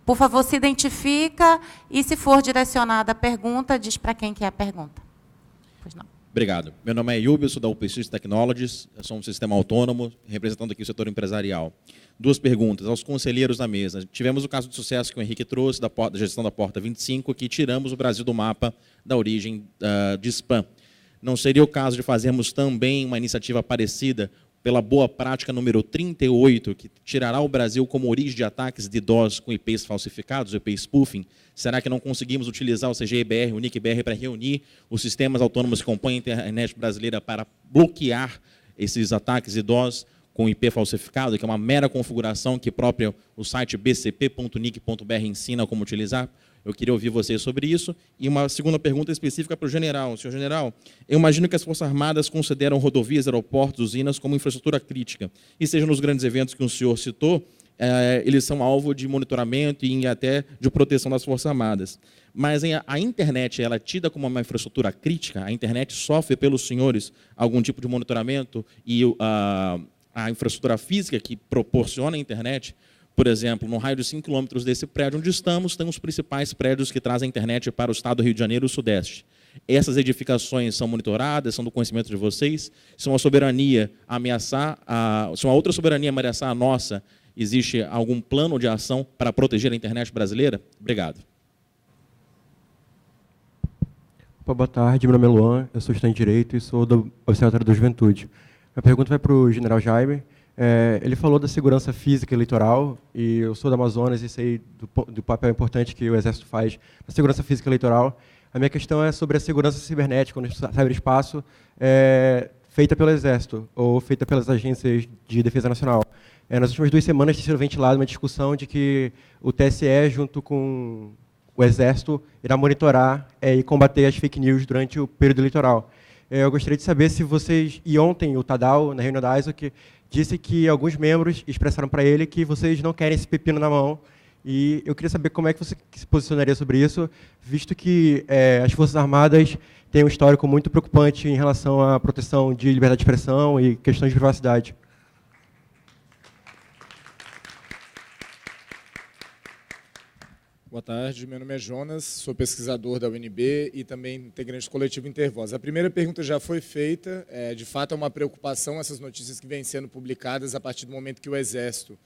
Por favor, se identifica e, se for direcionada a pergunta, diz para quem que é a pergunta. Pois não. Obrigado. Meu nome é Yubio, sou da UPX Technologies, eu sou um sistema autônomo, representando aqui o setor empresarial. 2 perguntas aos conselheiros da mesa. Tivemos o caso de sucesso que o Henrique trouxe, da gestão da Porta 25, que tiramos o Brasil do mapa da origem de spam. Não seria o caso de fazermos também uma iniciativa parecida pela boa prática número 38, que tirará o Brasil como origem de ataques de DOS com IPs falsificados, IP spoofing? Será que não conseguimos utilizar o CGIBR, o NICBR, para reunir os sistemas autônomos que compõem a internet brasileira para bloquear esses ataques de DOS com IP falsificado, que é uma mera configuração que próprio o site bcp.nic.br ensina como utilizar? Eu queria ouvir vocês sobre isso. E uma segunda pergunta específica para o general. Senhor general, eu imagino que as Forças Armadas consideram rodovias, aeroportos, usinas como infraestrutura crítica. E seja nos grandes eventos que o senhor citou, eles são alvo de monitoramento e até de proteção das Forças Armadas. Mas a internet, ela é tida como uma infraestrutura crítica? A internet sofre pelos senhores algum tipo de monitoramento? E a infraestrutura física que proporciona a internet, por exemplo, no raio de 5 km desse prédio onde estamos, tem os principais prédios que trazem a internet para o estado do Rio de Janeiro e o Sudeste. Essas edificações são monitoradas, são do conhecimento de vocês? Se uma soberania ameaçar, se uma outra soberania ameaçar a nossa, existe algum plano de ação para proteger a internet brasileira? Obrigado. Opa, boa tarde, meu nome é Luan, eu sou estudante de Direito e sou do Observatório da Juventude. Minha pergunta vai para o general Jaime. Ele falou da segurança física eleitoral, e eu sou da Amazonas e sei do papel importante que o Exército faz na segurança física eleitoral. A minha questão é sobre a segurança cibernética no cyberespaço, feita pelo Exército ou feita pelas agências de defesa nacional. Nas últimas 2 semanas tem sido ventilada uma discussão de que o TSE, junto com o Exército, irá monitorar e combater as fake news durante o período eleitoral. Eu gostaria de saber se vocês... E ontem o Tadal, na reunião da ISOC, disse que alguns membros expressaram para ele que vocês não querem esse pepino na mão. E eu queria saber como é que você se posicionaria sobre isso, visto que as Forças Armadas têm um histórico muito preocupante em relação à proteção de liberdade de expressão e questões de privacidade. Boa tarde, meu nome é Jonas, sou pesquisador da UNB e também integrante do coletivo Intervoz. A primeira pergunta já foi feita, de fato é uma preocupação essas notícias que vêm sendo publicadas a partir do momento que o Exército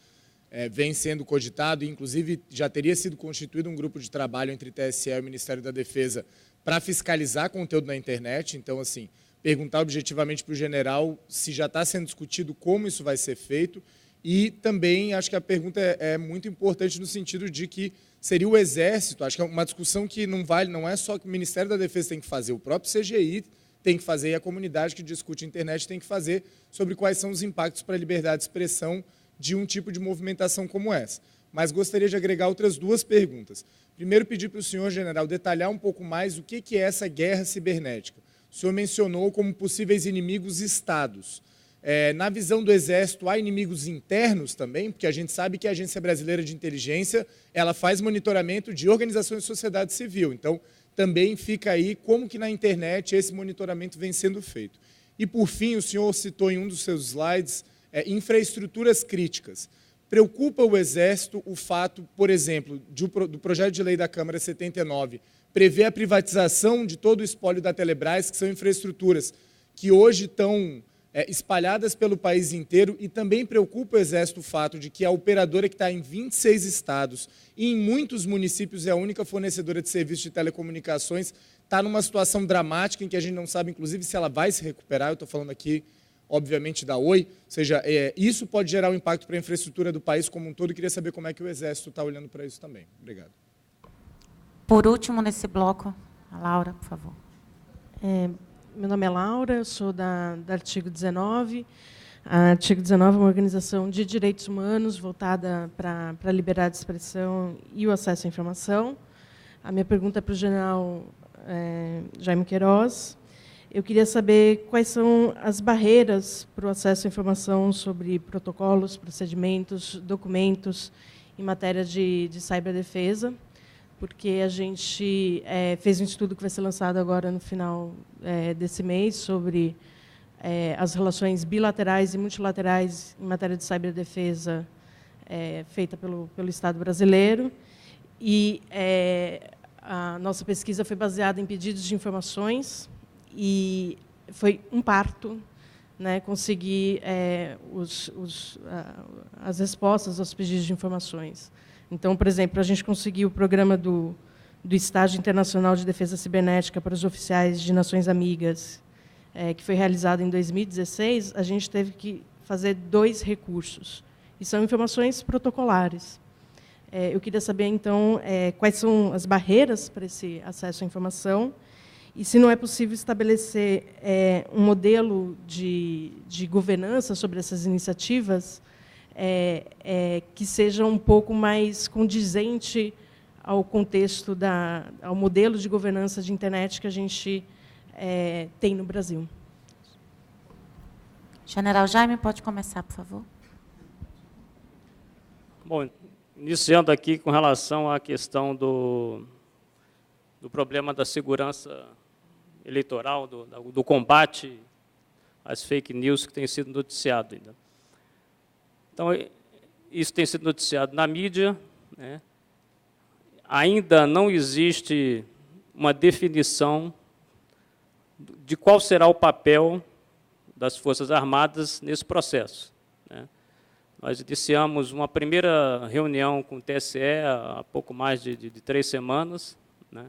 vem sendo cogitado, e inclusive já teria sido constituído um grupo de trabalho entre TSE e o Ministério da Defesa para fiscalizar conteúdo na internet. Então, assim, perguntar objetivamente para o general se já está sendo discutido como isso vai ser feito. E também acho que a pergunta é muito importante no sentido de que seria o Exército, acho que é uma discussão que não é só que o Ministério da Defesa tem que fazer, o próprio CGI tem que fazer e a comunidade que discute a internet tem que fazer sobre quais são os impactos para a liberdade de expressão de um tipo de movimentação como essa. mas gostaria de agregar outras duas perguntas. Primeiro, pedir para o senhor, general, detalhar um pouco mais o que é essa guerra cibernética. O senhor mencionou como possíveis inimigos estados. Na visão do Exército, há inimigos internos também, porque a gente sabe que a Agência Brasileira de Inteligência ela faz monitoramento de organizações de sociedade civil. Então, também fica aí como que na internet esse monitoramento vem sendo feito. E, por fim, o senhor citou em um dos seus slides infraestruturas críticas. Preocupa o Exército o fato, por exemplo, do projeto de lei da Câmara 79, prever a privatização de todo o espólio da Telebrás, que são infraestruturas que hoje estão espalhadas pelo país inteiro, e também preocupa o Exército o fato de que a operadora que está em 26 estados e em muitos municípios é a única fornecedora de serviços de telecomunicações, está numa situação dramática em que a gente não sabe, inclusive, se ela vai se recuperar. Eu estou falando aqui, obviamente, da Oi. Ou seja, isso pode gerar um impacto para a infraestrutura do país como um todo. Eu queria saber como é que o Exército está olhando para isso também. Obrigado. Por último, nesse bloco, a Laura, por favor. Meu nome é Laura, eu sou da Artigo 19. A Artigo 19 é uma organização de direitos humanos voltada para a liberdade de expressão e o acesso à informação. A minha pergunta é para o general Jaime Queiroz. Eu queria saber quais são as barreiras para o acesso à informação sobre protocolos, procedimentos, documentos em matéria de ciberdefesa, porque a gente fez um estudo que vai ser lançado agora no final desse mês sobre as relações bilaterais e multilaterais em matéria de ciberdefesa feita pelo Estado brasileiro. E a nossa pesquisa foi baseada em pedidos de informações e foi um parto, né, conseguir as respostas aos pedidos de informações. Então, por exemplo, a gente conseguiu o programa do Estágio Internacional de Defesa Cibernética para os oficiais de Nações Amigas, que foi realizado em 2016, a gente teve que fazer 2 recursos. E são informações protocolares. Eu queria saber, então, quais são as barreiras para esse acesso à informação e se não é possível estabelecer um modelo de governança sobre essas iniciativas que seja um pouco mais condizente ao contexto, ao modelo de governança de internet que a gente tem no Brasil. General Jaime, pode começar, por favor. Bom, iniciando aqui com relação à questão do problema da segurança eleitoral, do combate às fake news que tem sido noticiado ainda. Então, isso tem sido noticiado na mídia, né? Ainda não existe uma definição de qual será o papel das Forças Armadas nesse processo, né? Nós iniciamos uma primeira reunião com o TSE há pouco mais de 3 semanas, né?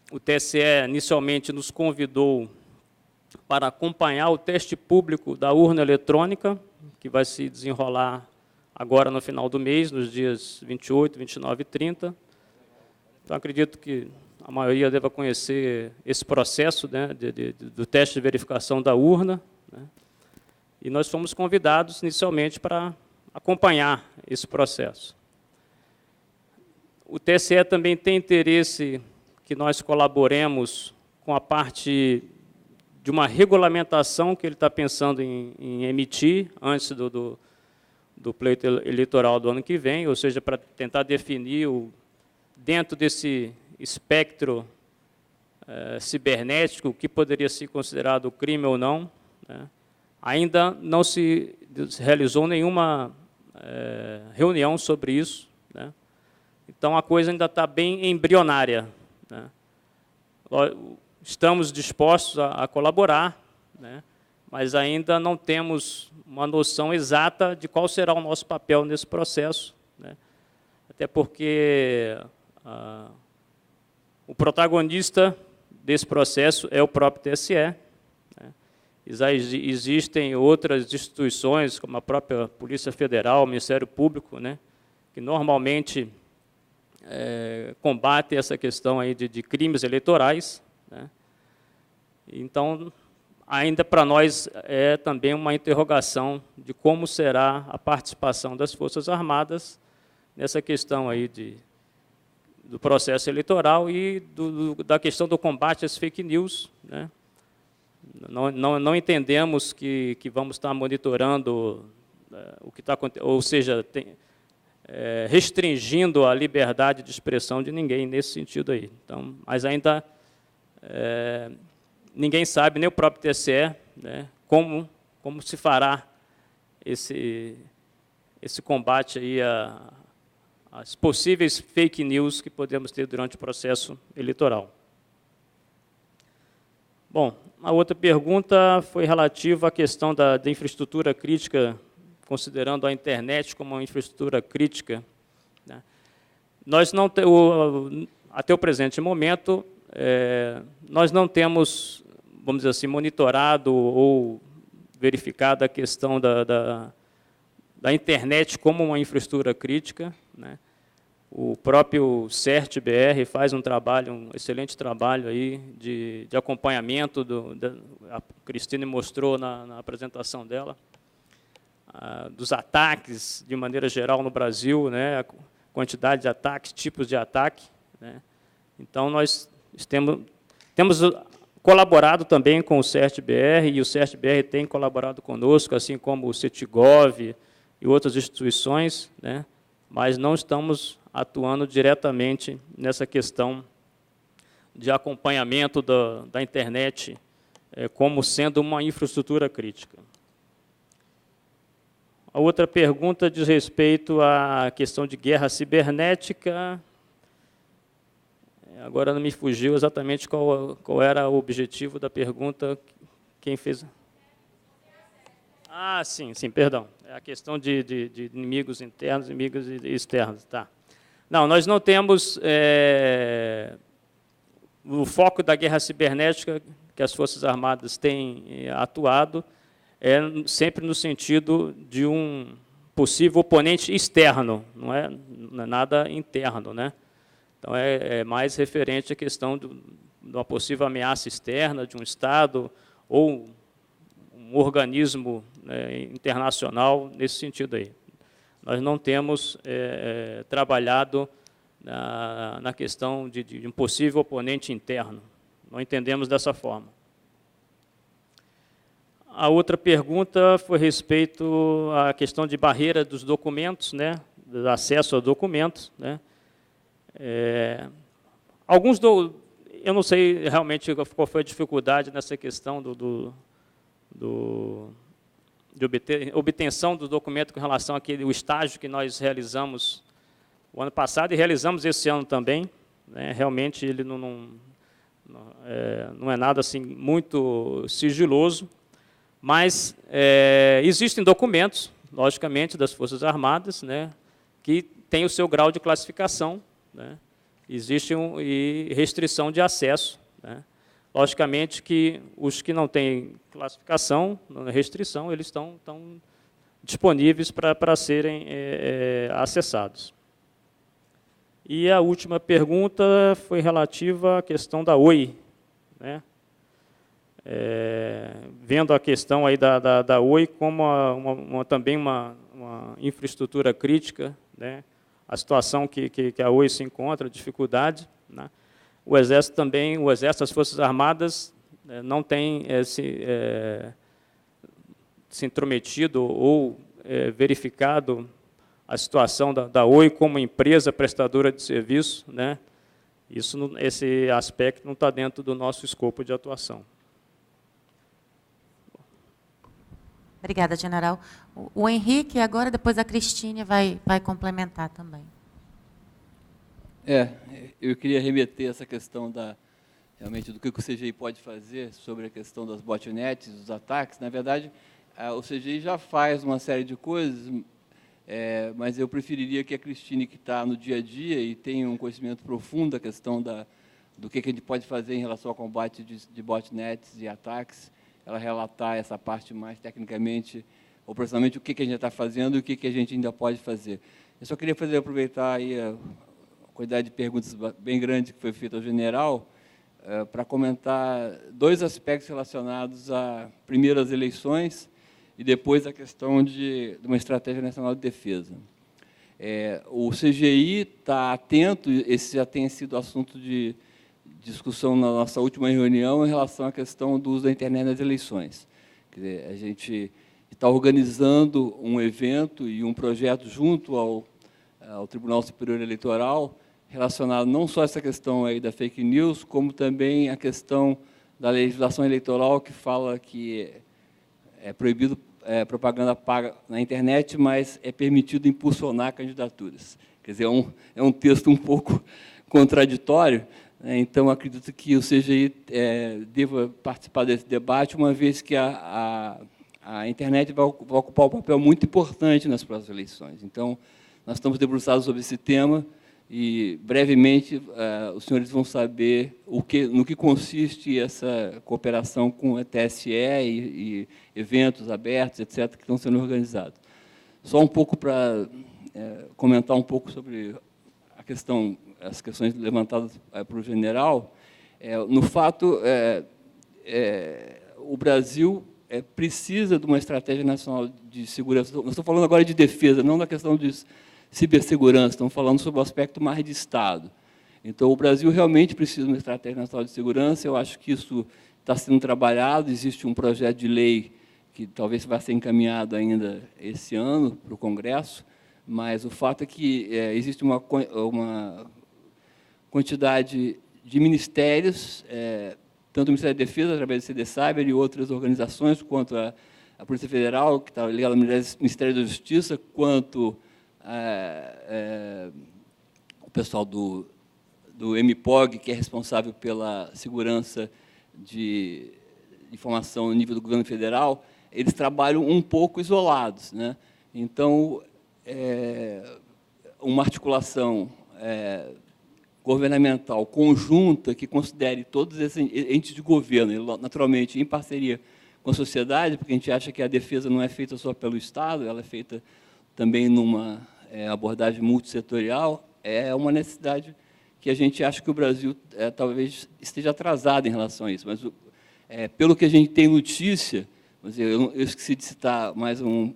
O TSE inicialmente nos convidou para acompanhar o teste público da urna eletrônica, que vai se desenrolar agora no final do mês, nos dias 28, 29 e 30. Então, acredito que a maioria deva conhecer esse processo, né, do teste de verificação da urna, né? E nós fomos convidados inicialmente para acompanhar esse processo. O TSE também tem interesse que nós colaboremos com a parte de uma regulamentação que ele está pensando em emitir antes do pleito eleitoral do ano que vem, ou seja, para tentar definir, dentro desse espectro cibernético, o que poderia ser considerado crime ou não, né? Ainda não se realizou nenhuma reunião sobre isso, né? Então, a coisa ainda está bem embrionária, né? Estamos dispostos a colaborar, né? Mas ainda não temos uma noção exata de qual será o nosso papel nesse processo, né? Até porque o protagonista desse processo é o próprio TSE, né? Existem outras instituições, como a própria Polícia Federal, o Ministério Público, né, que normalmente combatem essa questão aí de crimes eleitorais, né? Então, ainda para nós é também uma interrogação de como será a participação das Forças Armadas nessa questão aí do processo eleitoral e da questão do combate às fake news, né? Não entendemos que vamos estar monitorando o que está acontecendo, ou seja, restringindo a liberdade de expressão de ninguém nesse sentido aí. Então, mas ainda ninguém sabe, nem o próprio TSE, né, como se fará esse combate aí às possíveis fake news que podemos ter durante o processo eleitoral. Bom, a outra pergunta foi relativa à questão da infraestrutura crítica, considerando a internet como uma infraestrutura crítica, né? Nós não até o presente momento, nós não temos, vamos dizer assim, monitorado ou verificado a questão da internet como uma infraestrutura crítica, né? O próprio CERT-BR faz um excelente trabalho aí de acompanhamento, a Cristine mostrou na apresentação dela, dos ataques, de maneira geral, no Brasil, né, a quantidade de ataques, tipos de ataque, né. Então, nós temos colaborado também com o CERT-BR, e o CERT-BR tem colaborado conosco, assim como o CETIGOV e outras instituições, né, mas não estamos atuando diretamente nessa questão de acompanhamento da internet como sendo uma infraestrutura crítica. A outra pergunta diz respeito à questão de guerra cibernética. Agora não me fugiu exatamente qual era o objetivo da pergunta. Quem fez? Ah, sim, perdão. É a questão de inimigos internos e inimigos externos. Tá. Não, nós não temos o foco da guerra cibernética que as Forças Armadas têm atuado é sempre no sentido de um possível oponente externo, não é nada interno, né? Então, é mais referente à questão de uma possível ameaça externa de um Estado ou um organismo, né, internacional nesse sentido aí. Nós não temos trabalhado na questão de um possível oponente interno. Não entendemos dessa forma. A outra pergunta foi a respeito à questão de barreira dos documentos, né, do acesso a documentos, né. Eu não sei realmente qual foi a dificuldade nessa questão de obtenção do documento com relação àquele estágio que nós realizamos o ano passado e realizamos esse ano também, né. Realmente ele não é nada assim muito sigiloso, mas existem documentos, logicamente, das Forças Armadas, né, que têm o seu grau de classificação, né, existe restrição de acesso, né. Logicamente que os que não têm classificação, restrição, eles estão disponíveis para serem acessados. E a última pergunta foi relativa à questão da Oi, né? Vendo a questão aí da Oi como também uma infraestrutura crítica, né? A situação que a Oi se encontra, dificuldade, né? O Exército também, as Forças Armadas não têm se intrometido ou verificado a situação da Oi como empresa prestadora de serviço, né? Esse aspecto não está dentro do nosso escopo de atuação. Obrigada, general. O Henrique, agora, depois a Cristine vai complementar também. Eu queria remeter essa questão realmente do que o CGI pode fazer sobre a questão das botnets, dos ataques. Na verdade, o CGI já faz uma série de coisas, mas eu preferiria que a Cristine, que está no dia a dia e tem um conhecimento profundo da questão do que a gente pode fazer em relação ao combate de botnets e ataques, ela relatar essa parte mais tecnicamente, operacionalmente, o que a gente está fazendo e o que a gente ainda pode fazer. Eu só queria aproveitar aí a quantidade de perguntas bem grande que foi feita ao general, para comentar 2 aspectos relacionados a, primeiro, as eleições e depois a questão de uma estratégia nacional de defesa. O CGI está atento, esse já tem sido assunto de discussão na nossa última reunião em relação à questão do uso da internet nas eleições. Quer dizer, a gente está organizando um evento e um projeto junto ao Tribunal Superior Eleitoral relacionado não só a essa questão aí da fake news, como também a questão da legislação eleitoral que fala que é proibido propaganda paga na internet, mas é permitido impulsionar candidaturas. Quer dizer, é um texto um pouco contraditório, né? Então, acredito que o CGI deva participar desse debate, uma vez que a internet vai ocupar um papel muito importante nas próximas eleições. Então, nós estamos debruçados sobre esse tema e, brevemente, os senhores vão saber no que consiste essa cooperação com a TSE e eventos abertos, etc., que estão sendo organizados. Só um pouco para comentar um pouco sobre as questões levantadas para o general. No fato, o Brasil precisa de uma estratégia nacional de segurança. Nós estamos falando agora de defesa, não da questão de cibersegurança, estamos falando sobre o aspecto mais de Estado. Então, o Brasil realmente precisa de uma estratégia nacional de segurança. Eu acho que isso está sendo trabalhado. Existe um projeto de lei que talvez vai ser encaminhado ainda esse ano para o Congresso, mas o fato é que existe uma quantidade de ministérios, tanto o Ministério da Defesa, através do CD-Cyber, e outras organizações, quanto a Polícia Federal, que está ligada ao Ministério da Justiça, quanto o pessoal do MPOG, que é responsável pela segurança de informação no nível do governo federal, eles trabalham um pouco isolados, né? Então, uma articulação governamental conjunta que considere todos esses entes de governo, naturalmente em parceria com a sociedade, porque a gente acha que a defesa não é feita só pelo Estado, ela é feita também numa abordagem multissetorial, é uma necessidade que a gente acha que o Brasil talvez esteja atrasado em relação a isso. Mas, pelo que a gente tem notícia, eu esqueci de citar mais uma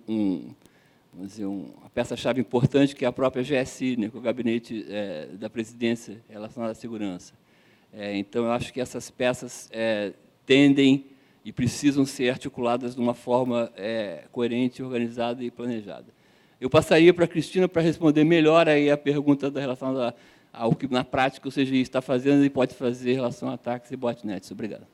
peça-chave importante, que é a própria GSI, né, que é o Gabinete da Presidência relacionado à segurança. Então, eu acho que essas peças tendem e precisam ser articuladas de uma forma coerente, organizada e planejada. Eu passaria para a Cristina para responder melhor aí a pergunta relacionada ao que, na prática, o CGI está fazendo e pode fazer em relação a ataques e botnets. Obrigado.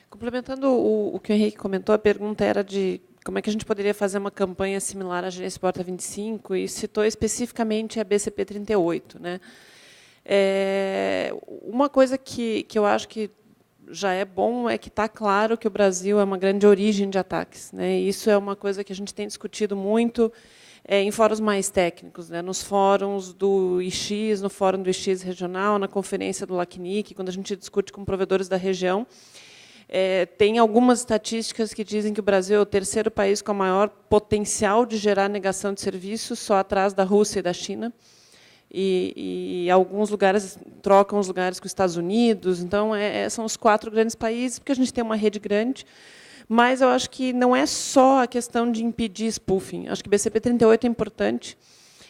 Complementando o que o Henrique comentou, a pergunta era de como é que a gente poderia fazer uma campanha similar à Agência Porta 25, e citou especificamente a BCP 38. Né? Uma coisa que eu acho que já é bom é que está claro que o Brasil é uma grande origem de ataques. Né? Isso é uma coisa que a gente tem discutido muito em fóruns mais técnicos, né? Nos fóruns do IX, no fórum do IX regional, na conferência do LACNIC, quando a gente discute com provedores da região. Tem algumas estatísticas que dizem que o Brasil é o 3º país com o maior potencial de gerar negação de serviços, só atrás da Rússia e da China. E alguns lugares trocam os lugares com os Estados Unidos. Então, são os 4 grandes países, porque a gente tem uma rede grande. Mas eu acho que não é só a questão de impedir spoofing. Acho que o BCP 38 é importante,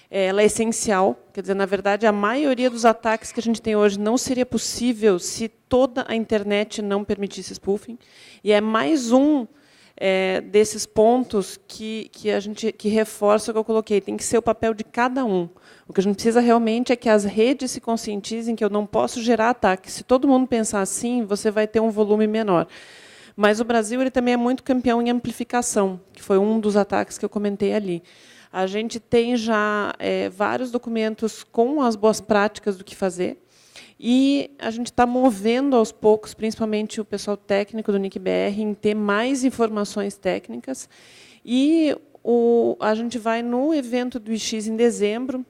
ela é essencial. Quer dizer, na verdade, a maioria dos ataques que a gente tem hoje não seria possível se toda a internet não permitisse spoofing. E é mais um desses pontos que reforça o que eu coloquei. Tem que ser o papel de cada um. O que a gente precisa realmente é que as redes se conscientizem que eu não posso gerar ataque. Se todo mundo pensar assim, você vai ter um volume menor. Mas o Brasil ele também é muito campeão em amplificação, que foi um dos ataques que eu comentei ali. A gente tem já vários documentos com as boas práticas do que fazer, e a gente está movendo aos poucos, principalmente o pessoal técnico do NIC-BR, em ter mais informações técnicas. E a gente vai no evento do IX em dezembro,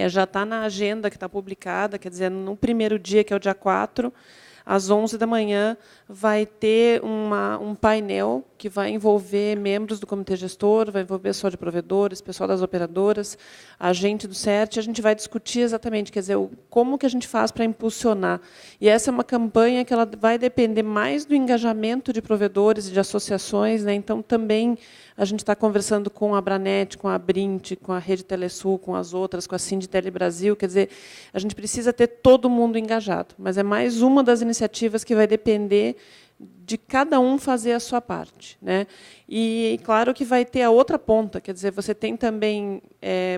já está na agenda que está publicada, quer dizer, no primeiro dia, que é o dia 4, às 11 da manhã, vai ter um painel que vai envolver membros do comitê gestor, vai envolver pessoal de provedores, pessoal das operadoras, agente do CERT, e a gente vai discutir exatamente, quer dizer, como que a gente faz para impulsionar. E essa é uma campanha que ela vai depender mais do engajamento de provedores e de associações, né? Então, também a gente está conversando com a Abranet, com a Brint, com a Rede Telesul, com as outras, com a Sinditele Brasil. Quer dizer, a gente precisa ter todo mundo engajado, mas é mais uma das iniciativas que vai depender de cada um fazer a sua parte, né? E claro que vai ter a outra ponta, quer dizer, você tem também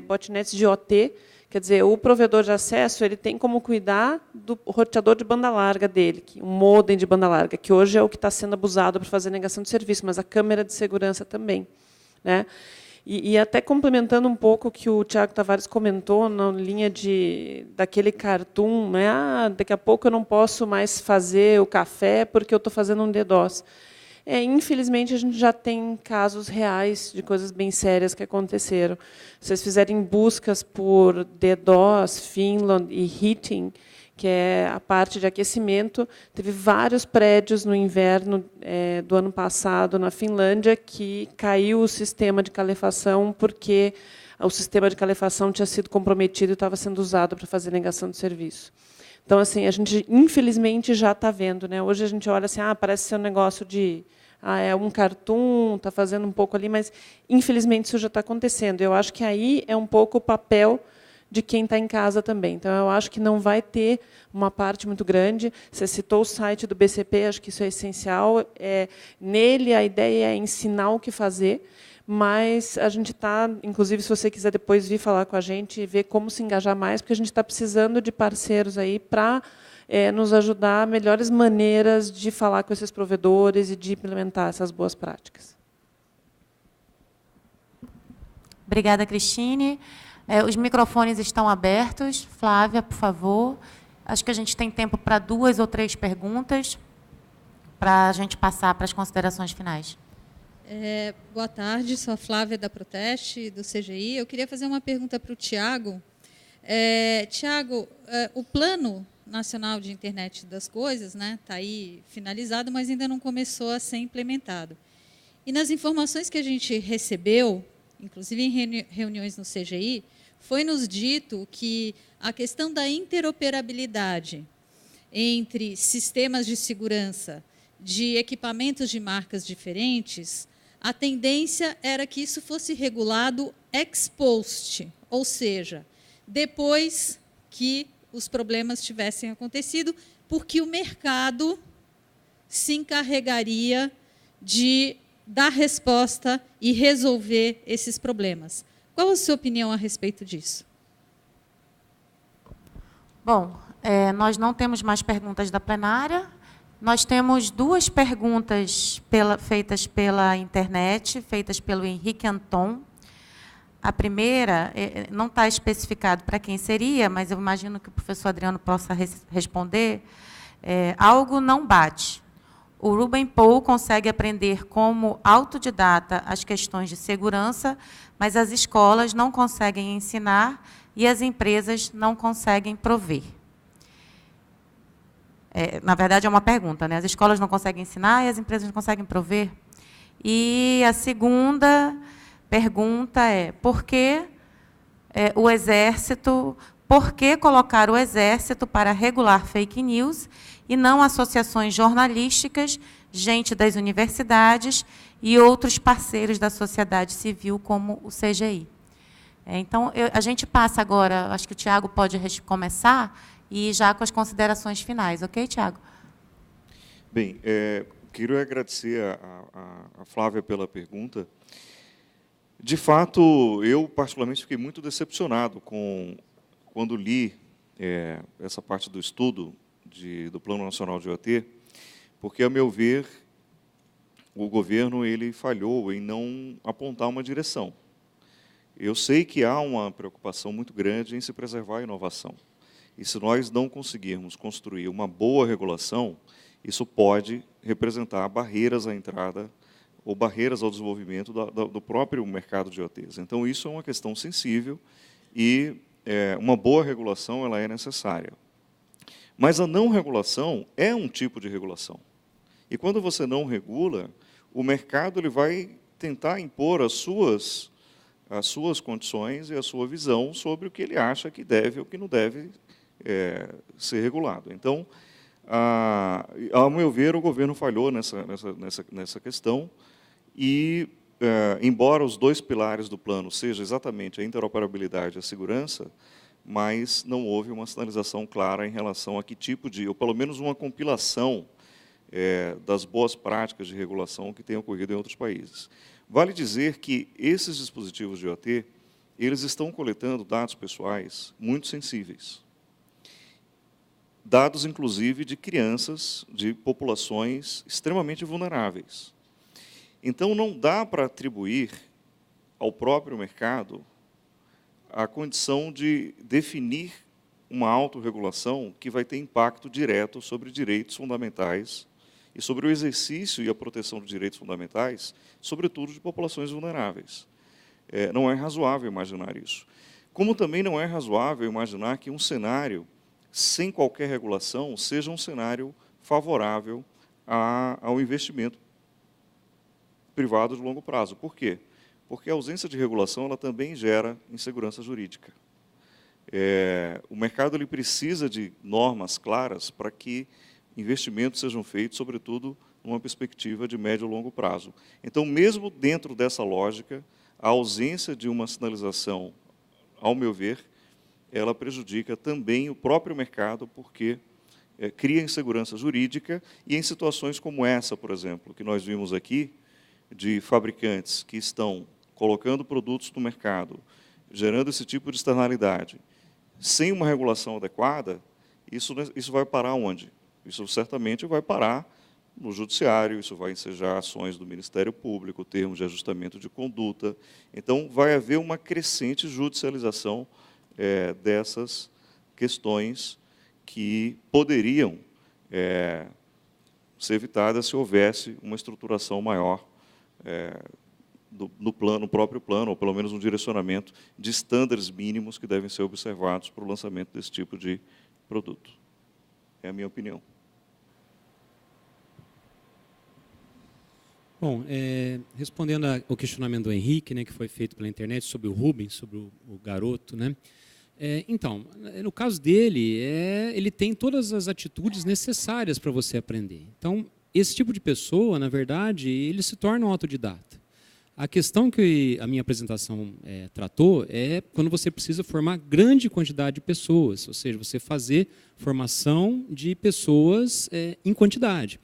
botnets de OT, quer dizer, o provedor de acesso ele tem como cuidar do roteador de banda larga dele, um modem de banda larga, que hoje é o que está sendo abusado para fazer negação de serviço, mas a câmera de segurança também, né? E até complementando um pouco o que o Tiago Tavares comentou na linha daquele cartoon, né? Daqui a pouco eu não posso mais fazer o café porque eu estou fazendo um DDoS. Infelizmente, a gente já tem casos reais de coisas bem sérias que aconteceram. Se vocês fizerem buscas por DDoS, Finland e heating, que é a parte de aquecimento, teve vários prédios no inverno do ano passado na Finlândia que caiu o sistema de calefação porque o sistema de calefação tinha sido comprometido e estava sendo usado para fazer negação de serviço. Então, assim, a gente, infelizmente, já está vendo, né? Hoje a gente olha assim, parece ser um negócio de é um cartoon, está fazendo um pouco ali, mas, infelizmente, isso já está acontecendo. Eu acho que aí é um pouco o papel de quem está em casa também. Então, eu acho que não vai ter uma parte muito grande. Você citou o site do BCP, acho que isso é essencial. Nele, a ideia é ensinar o que fazer, mas a gente está, inclusive, se você quiser depois vir falar com a gente e ver como se engajar mais, porque a gente está precisando de parceiros aí para nos ajudar a melhores maneiras de falar com esses provedores e de implementar essas boas práticas. Obrigada, Cristine. Os microfones estão abertos. Flávia, por favor. Acho que a gente tem tempo para 2 ou 3 perguntas, para a gente passar para as considerações finais. Boa tarde, sou a Flávia da Proteste, do CGI. Eu queria fazer uma pergunta para o Tiago. Tiago, o Plano Nacional de Internet das Coisas, né, está aí finalizado, mas ainda não começou a ser implementado. E nas informações que a gente recebeu, inclusive em reuniões no CGI, foi nos dito que a questão da interoperabilidade entre sistemas de segurança de equipamentos de marcas diferentes, a tendência era que isso fosse regulado ex post, ou seja, depois que os problemas tivessem acontecido, porque o mercado se encarregaria de dar resposta e resolver esses problemas. Qual a sua opinião a respeito disso? Bom, nós não temos mais perguntas da plenária. Nós temos 2 perguntas feitas pela internet, feitas pelo Henrique Anton. A primeira, não está especificado para quem seria, mas eu imagino que o professor Adriano possa responder. Algo não bate. O Ruben Paul consegue aprender como autodidata as questões de segurança, mas as escolas não conseguem ensinar e as empresas não conseguem prover. Na verdade, é uma pergunta, né? As escolas não conseguem ensinar e as empresas não conseguem prover. E a segunda pergunta é: por que o Exército, por que colocar o Exército para regular fake news e não associações jornalísticas, gente das universidades e outros parceiros da sociedade civil, como o CGI? Então, a gente passa agora, acho que o Tiago pode começar, e já com as considerações finais. Ok, Tiago? Bem, quero agradecer a Flávia pela pergunta. De fato, eu particularmente fiquei muito decepcionado quando li essa parte do estudo do Plano Nacional de IoT, porque, a meu ver, o governo ele falhou em não apontar uma direção. Eu sei que há uma preocupação muito grande em se preservar a inovação. E se nós não conseguirmos construir uma boa regulação, isso pode representar barreiras à entrada ou barreiras ao desenvolvimento do próprio mercado de IoTs. Então, isso é uma questão sensível e uma boa regulação ela é necessária. Mas a não regulação é um tipo de regulação. E quando você não regula, o mercado ele vai tentar impor as suas condições e a sua visão sobre o que ele acha que deve ou que não deve ser regulado. Então, ao meu ver, o governo falhou nessa questão e, embora os dois pilares do plano sejam exatamente a interoperabilidade e a segurança, mas não houve uma sinalização clara em relação a que tipo de, ou pelo menos uma compilação das boas práticas de regulação que tem ocorrido em outros países. Vale dizer que esses dispositivos de IoT, eles estão coletando dados pessoais muito sensíveis. Dados, inclusive, de crianças, de populações extremamente vulneráveis. Então, não dá para atribuir ao próprio mercado a condição de definir uma autorregulação que vai ter impacto direto sobre direitos fundamentais e sobre o exercício e a proteção dos direitos fundamentais, sobretudo de populações vulneráveis. Não é razoável imaginar isso. Como também não é razoável imaginar que um cenário sem qualquer regulação seja um cenário favorável ao investimento privado de longo prazo. Por quê? Porque a ausência de regulação ela também gera insegurança jurídica. O mercado ele precisa de normas claras para que investimentos sejam feitos, sobretudo, numa perspectiva de médio e longo prazo. Então, mesmo dentro dessa lógica, a ausência de uma sinalização, ao meu ver, ela prejudica também o próprio mercado, porque cria insegurança jurídica, e em situações como essa, por exemplo, que nós vimos aqui, de fabricantes que estão colocando produtos no mercado, gerando esse tipo de externalidade, sem uma regulação adequada, isso vai parar onde? Isso certamente vai parar no judiciário, isso vai ensejar ações do Ministério Público, termos de ajustamento de conduta. Então, vai haver uma crescente judicialização dessas questões que poderiam ser evitadas se houvesse uma estruturação maior no próprio plano, ou pelo menos um direcionamento de estándares mínimos que devem ser observados para o lançamento desse tipo de produto. É a minha opinião. Bom, respondendo ao questionamento do Henrique, né, que foi feito pela internet sobre o Rubens, sobre o garoto, né? Então, no caso dele, ele tem todas as atitudes necessárias para você aprender. Então, esse tipo de pessoa, na verdade, ele se torna um autodidata. A questão que a minha apresentação tratou é quando você precisa formar grande quantidade de pessoas, ou seja, você fazer formação de pessoas em quantidade.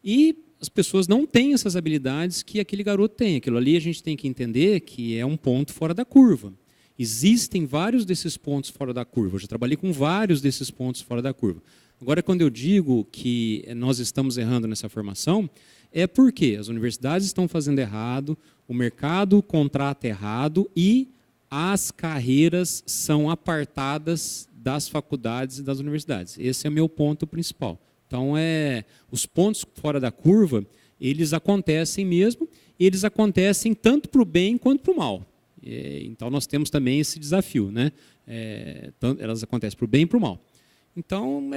E as pessoas não têm essas habilidades que aquele garoto tem. Aquilo ali a gente tem que entender que é um ponto fora da curva. Existem vários desses pontos fora da curva. Eu já trabalhei com vários desses pontos fora da curva. Agora, quando eu digo que nós estamos errando nessa formação, é porque as universidades estão fazendo errado, o mercado contrata errado e as carreiras são apartadas das faculdades e das universidades. Esse é o meu ponto principal. Então, os pontos fora da curva, eles acontecem mesmo, e eles acontecem tanto para o bem quanto para o mal. Então, nós temos também esse desafio, né? Elas acontecem para o bem e para o mal. Então,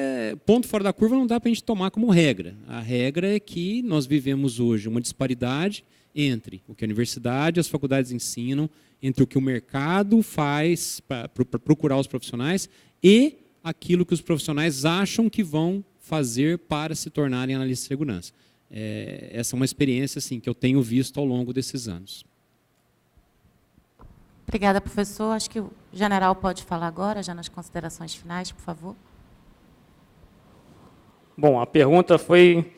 ponto fora da curva não dá para a gente tomar como regra. A regra é que nós vivemos hoje uma disparidade entre o que a universidade e as faculdades ensinam, entre o que o mercado faz para procurar os profissionais e aquilo que os profissionais acham que vão fazer para se tornarem analistas de segurança. Essa é uma experiência assim, que eu tenho visto ao longo desses anos. Obrigada, professor. Acho que o general pode falar agora, já nas considerações finais, por favor. Bom, a pergunta foi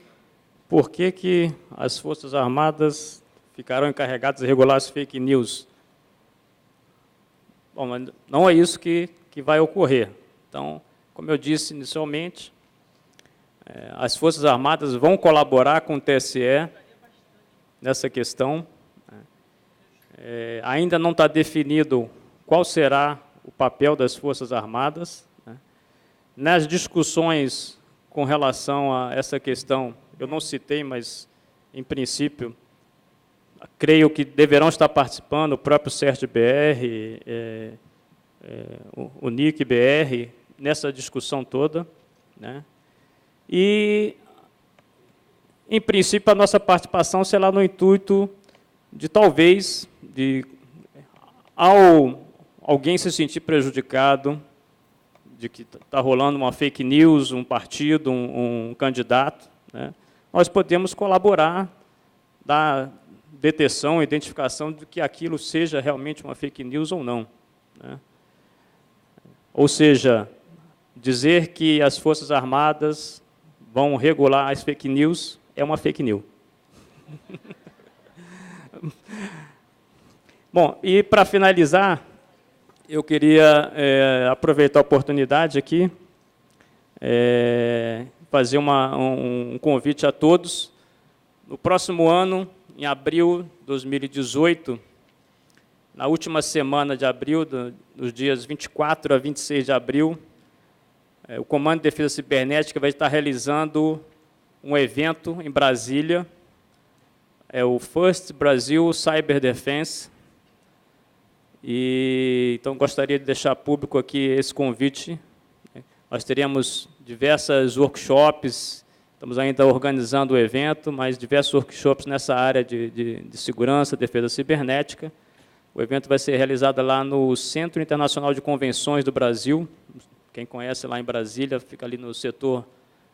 por que as Forças Armadas ficaram encarregadas de regular as fake news. Bom, mas não é isso que vai ocorrer. Então, como eu disse inicialmente, as Forças Armadas vão colaborar com o TSE nessa questão. Ainda não está definido qual será o papel das Forças Armadas. Nas discussões com relação a essa questão, eu não citei, mas, em princípio, creio que deverão estar participando o próprio CERT-BR, o NIC-BR, nessa discussão toda. né? E, em princípio, a nossa participação será no intuito de, talvez, ao alguém se sentir prejudicado, de que está rolando uma fake news, um partido, um candidato, né, nós podemos colaborar da detecção, identificação de que aquilo seja realmente uma fake news ou não, né? Ou seja, dizer que as Forças Armadas vão regular as fake news é uma fake news. Bom, e para finalizar, eu queria aproveitar a oportunidade aqui, fazer um convite a todos. No próximo ano, em abril de 2018, na última semana de abril, dos dias 24 a 26 de abril, o Comando de Defesa Cibernética vai estar realizando um evento em Brasília, o First Brasil Cyber Defense. Então, gostaria de deixar público aqui esse convite. Nós teremos diversos workshops, estamos ainda organizando o evento, mas diversos workshops nessa área de segurança, defesa cibernética. O evento vai ser realizado lá no Centro Internacional de Convenções do Brasil. Quem conhece lá em Brasília, fica ali no setor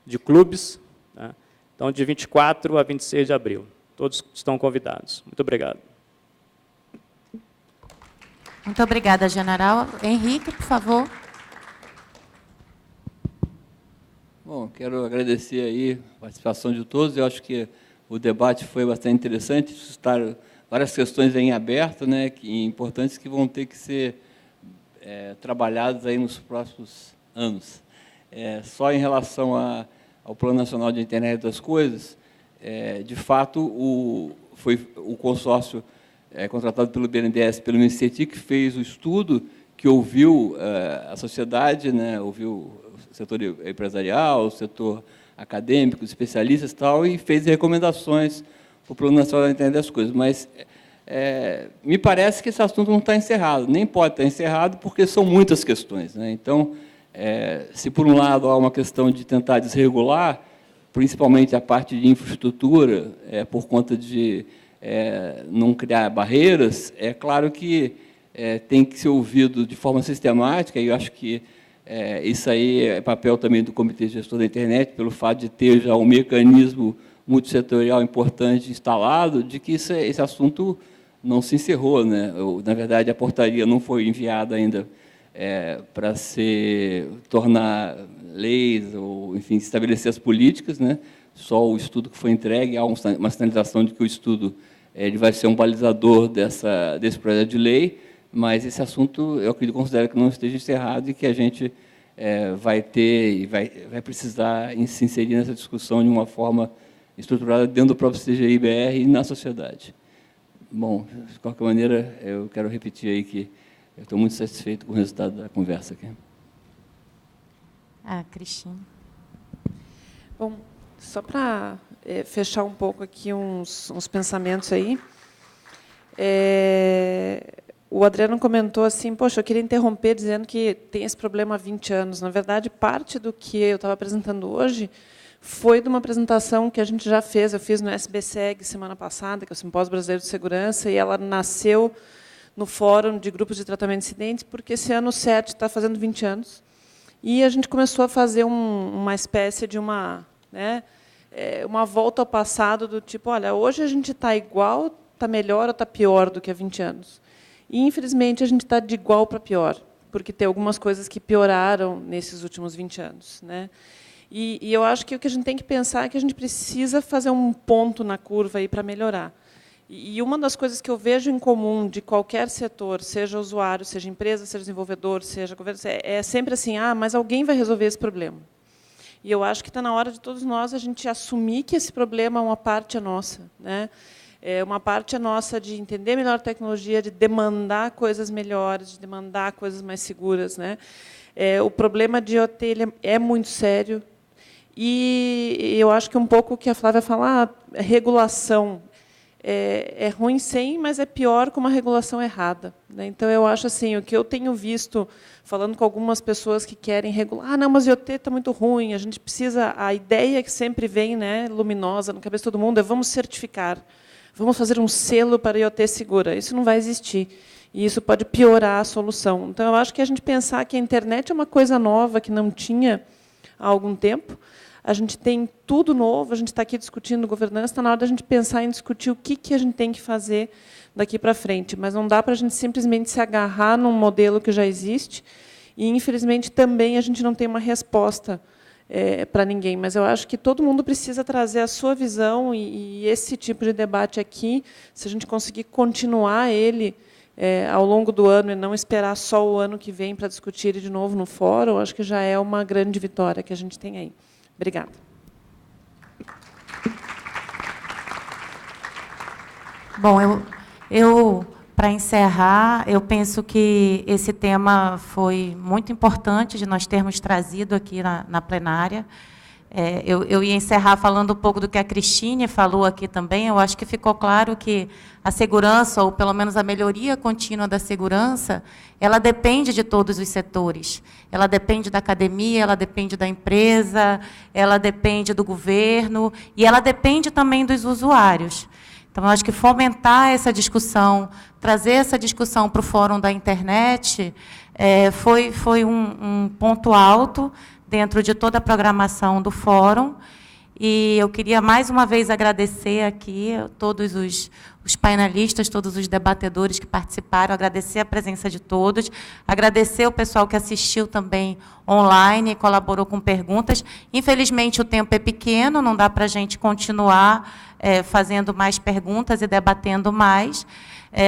de clubes, né? Então, de 24 a 26 de abril. Todos estão convidados. Muito obrigado. Muito obrigada, general. Henrique, por favor. Bom, quero agradecer aí a participação de todos. Eu acho que o debate foi bastante interessante, suscitaram várias questões em aberto, né, importantes que vão ter que ser trabalhadas aí nos próximos anos. Só em relação ao Plano Nacional de Internet das Coisas, de fato, foi o consórcio contratado pelo BNDES, pelo MCT, que fez o estudo, que ouviu a sociedade, né, ouviu o setor empresarial, o setor acadêmico, os especialistas e tal, e fez recomendações para o Plano Nacional da Internet das Coisas. Mas me parece que esse assunto não está encerrado, nem pode estar encerrado, porque são muitas questões, né? Então, se por um lado há uma questão de tentar desregular, principalmente a parte de infraestrutura, por conta de não criar barreiras, é claro que tem que ser ouvido de forma sistemática, e eu acho que isso aí é papel também do Comitê Gestor da Internet, pelo fato de ter já um mecanismo multissetorial importante instalado, de que esse assunto não se encerrou, né? Na verdade, a portaria não foi enviada ainda para tornar leis, ou, enfim, estabelecer as políticas, né? Só o estudo que foi entregue, há uma sinalização de que o estudo ele vai ser um balizador desse projeto de lei, mas esse assunto, eu considero que não esteja encerrado e que a gente vai ter e vai precisar se inserir nessa discussão de uma forma estruturada dentro do próprio CGI-BR e na sociedade. Bom, de qualquer maneira, eu quero repetir aí que eu estou muito satisfeito com o resultado da conversa aqui. Cristina. Bom, só para fechar um pouco aqui uns pensamentos aí. O Adriano comentou assim, poxa, eu queria interromper dizendo que tem esse problema há 20 anos. Na verdade, parte do que eu estava apresentando hoje foi de uma apresentação que a gente já fez, eu fiz no SBSEG semana passada, que é o Simpósio Brasileiro de Segurança, e ela nasceu no Fórum de Grupos de Tratamento de Incidentes, porque esse ano o CERT está fazendo 20 anos. E a gente começou a fazer uma espécie de uma volta ao passado, do tipo, olha, hoje a gente está igual, está melhor ou está pior do que há 20 anos? E, infelizmente, a gente está de igual para pior, porque tem algumas coisas que pioraram nesses últimos 20 anos, né? E eu acho que o que a gente tem que pensar é que a gente precisa fazer um ponto na curva aí para melhorar. E uma das coisas que eu vejo em comum de qualquer setor, seja usuário, seja empresa, seja desenvolvedor, seja governo, é sempre assim, mas alguém vai resolver esse problema. E eu acho que está na hora de todos nós a gente assumir que esse problema uma parte é nossa, né? Uma parte é nossa de entender melhor a tecnologia, de demandar coisas melhores, de demandar coisas mais seguras, né? O problema de IoT ele é muito sério. E eu acho que um pouco o que a Flávia fala, regulação. é ruim sim, mas é pior com uma regulação errada, né? Então, eu acho assim, o que eu tenho visto, falando com algumas pessoas que querem regular, não, mas o IoT está muito ruim, a gente precisa, a ideia que sempre vem, né, luminosa na cabeça de todo mundo, é vamos certificar, vamos fazer um selo para IoT segura. Isso não vai existir. E isso pode piorar a solução. Então, eu acho que a gente pensar que a internet é uma coisa nova, que não tinha há algum tempo, a gente tem tudo novo, a gente está aqui discutindo governança, está na hora da gente pensar em discutir o que a gente tem que fazer daqui para frente. Mas não dá para a gente simplesmente se agarrar num modelo que já existe, e, infelizmente, também a gente não tem uma resposta para ninguém. Mas eu acho que todo mundo precisa trazer a sua visão, e esse tipo de debate aqui, se a gente conseguir continuar ele ao longo do ano e não esperar só o ano que vem para discutir ele de novo no fórum, acho que já é uma grande vitória que a gente tem aí. Obrigada. Bom, eu para encerrar, eu penso que esse tema foi muito importante de nós termos trazido aqui na plenária. Eu ia encerrar falando um pouco do que a Cristine falou aqui também. Eu acho que ficou claro que a segurança, ou pelo menos a melhoria contínua da segurança, ela depende de todos os setores. Ela depende da academia, ela depende da empresa, ela depende do governo, e ela depende também dos usuários. Então, eu acho que fomentar essa discussão, trazer essa discussão para o Fórum da Internet, foi um ponto alto dentro de toda a programação do Fórum. E eu queria, mais uma vez, agradecer aqui a todos os painelistas, todos os debatedores que participaram, agradecer a presença de todos, agradecer o pessoal que assistiu também online e colaborou com perguntas. Infelizmente, o tempo é pequeno, não dá para a gente continuar fazendo mais perguntas e debatendo mais.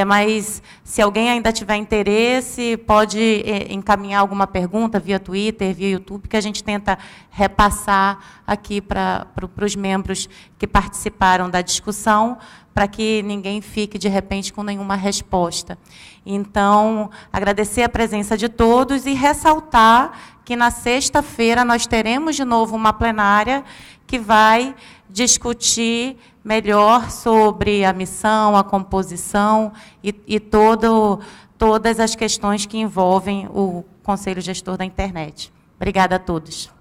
Mas, se alguém ainda tiver interesse, pode encaminhar alguma pergunta via Twitter, via YouTube, que a gente tenta repassar aqui para os membros que participaram da discussão, para que ninguém fique, de repente, com nenhuma resposta. Então, agradecer a presença de todos e ressaltar que, na sexta-feira, nós teremos, de novo, uma plenária que vai discutir melhor sobre a missão, a composição e todas as questões que envolvem o Conselho Gestor da Internet. Obrigada a todos.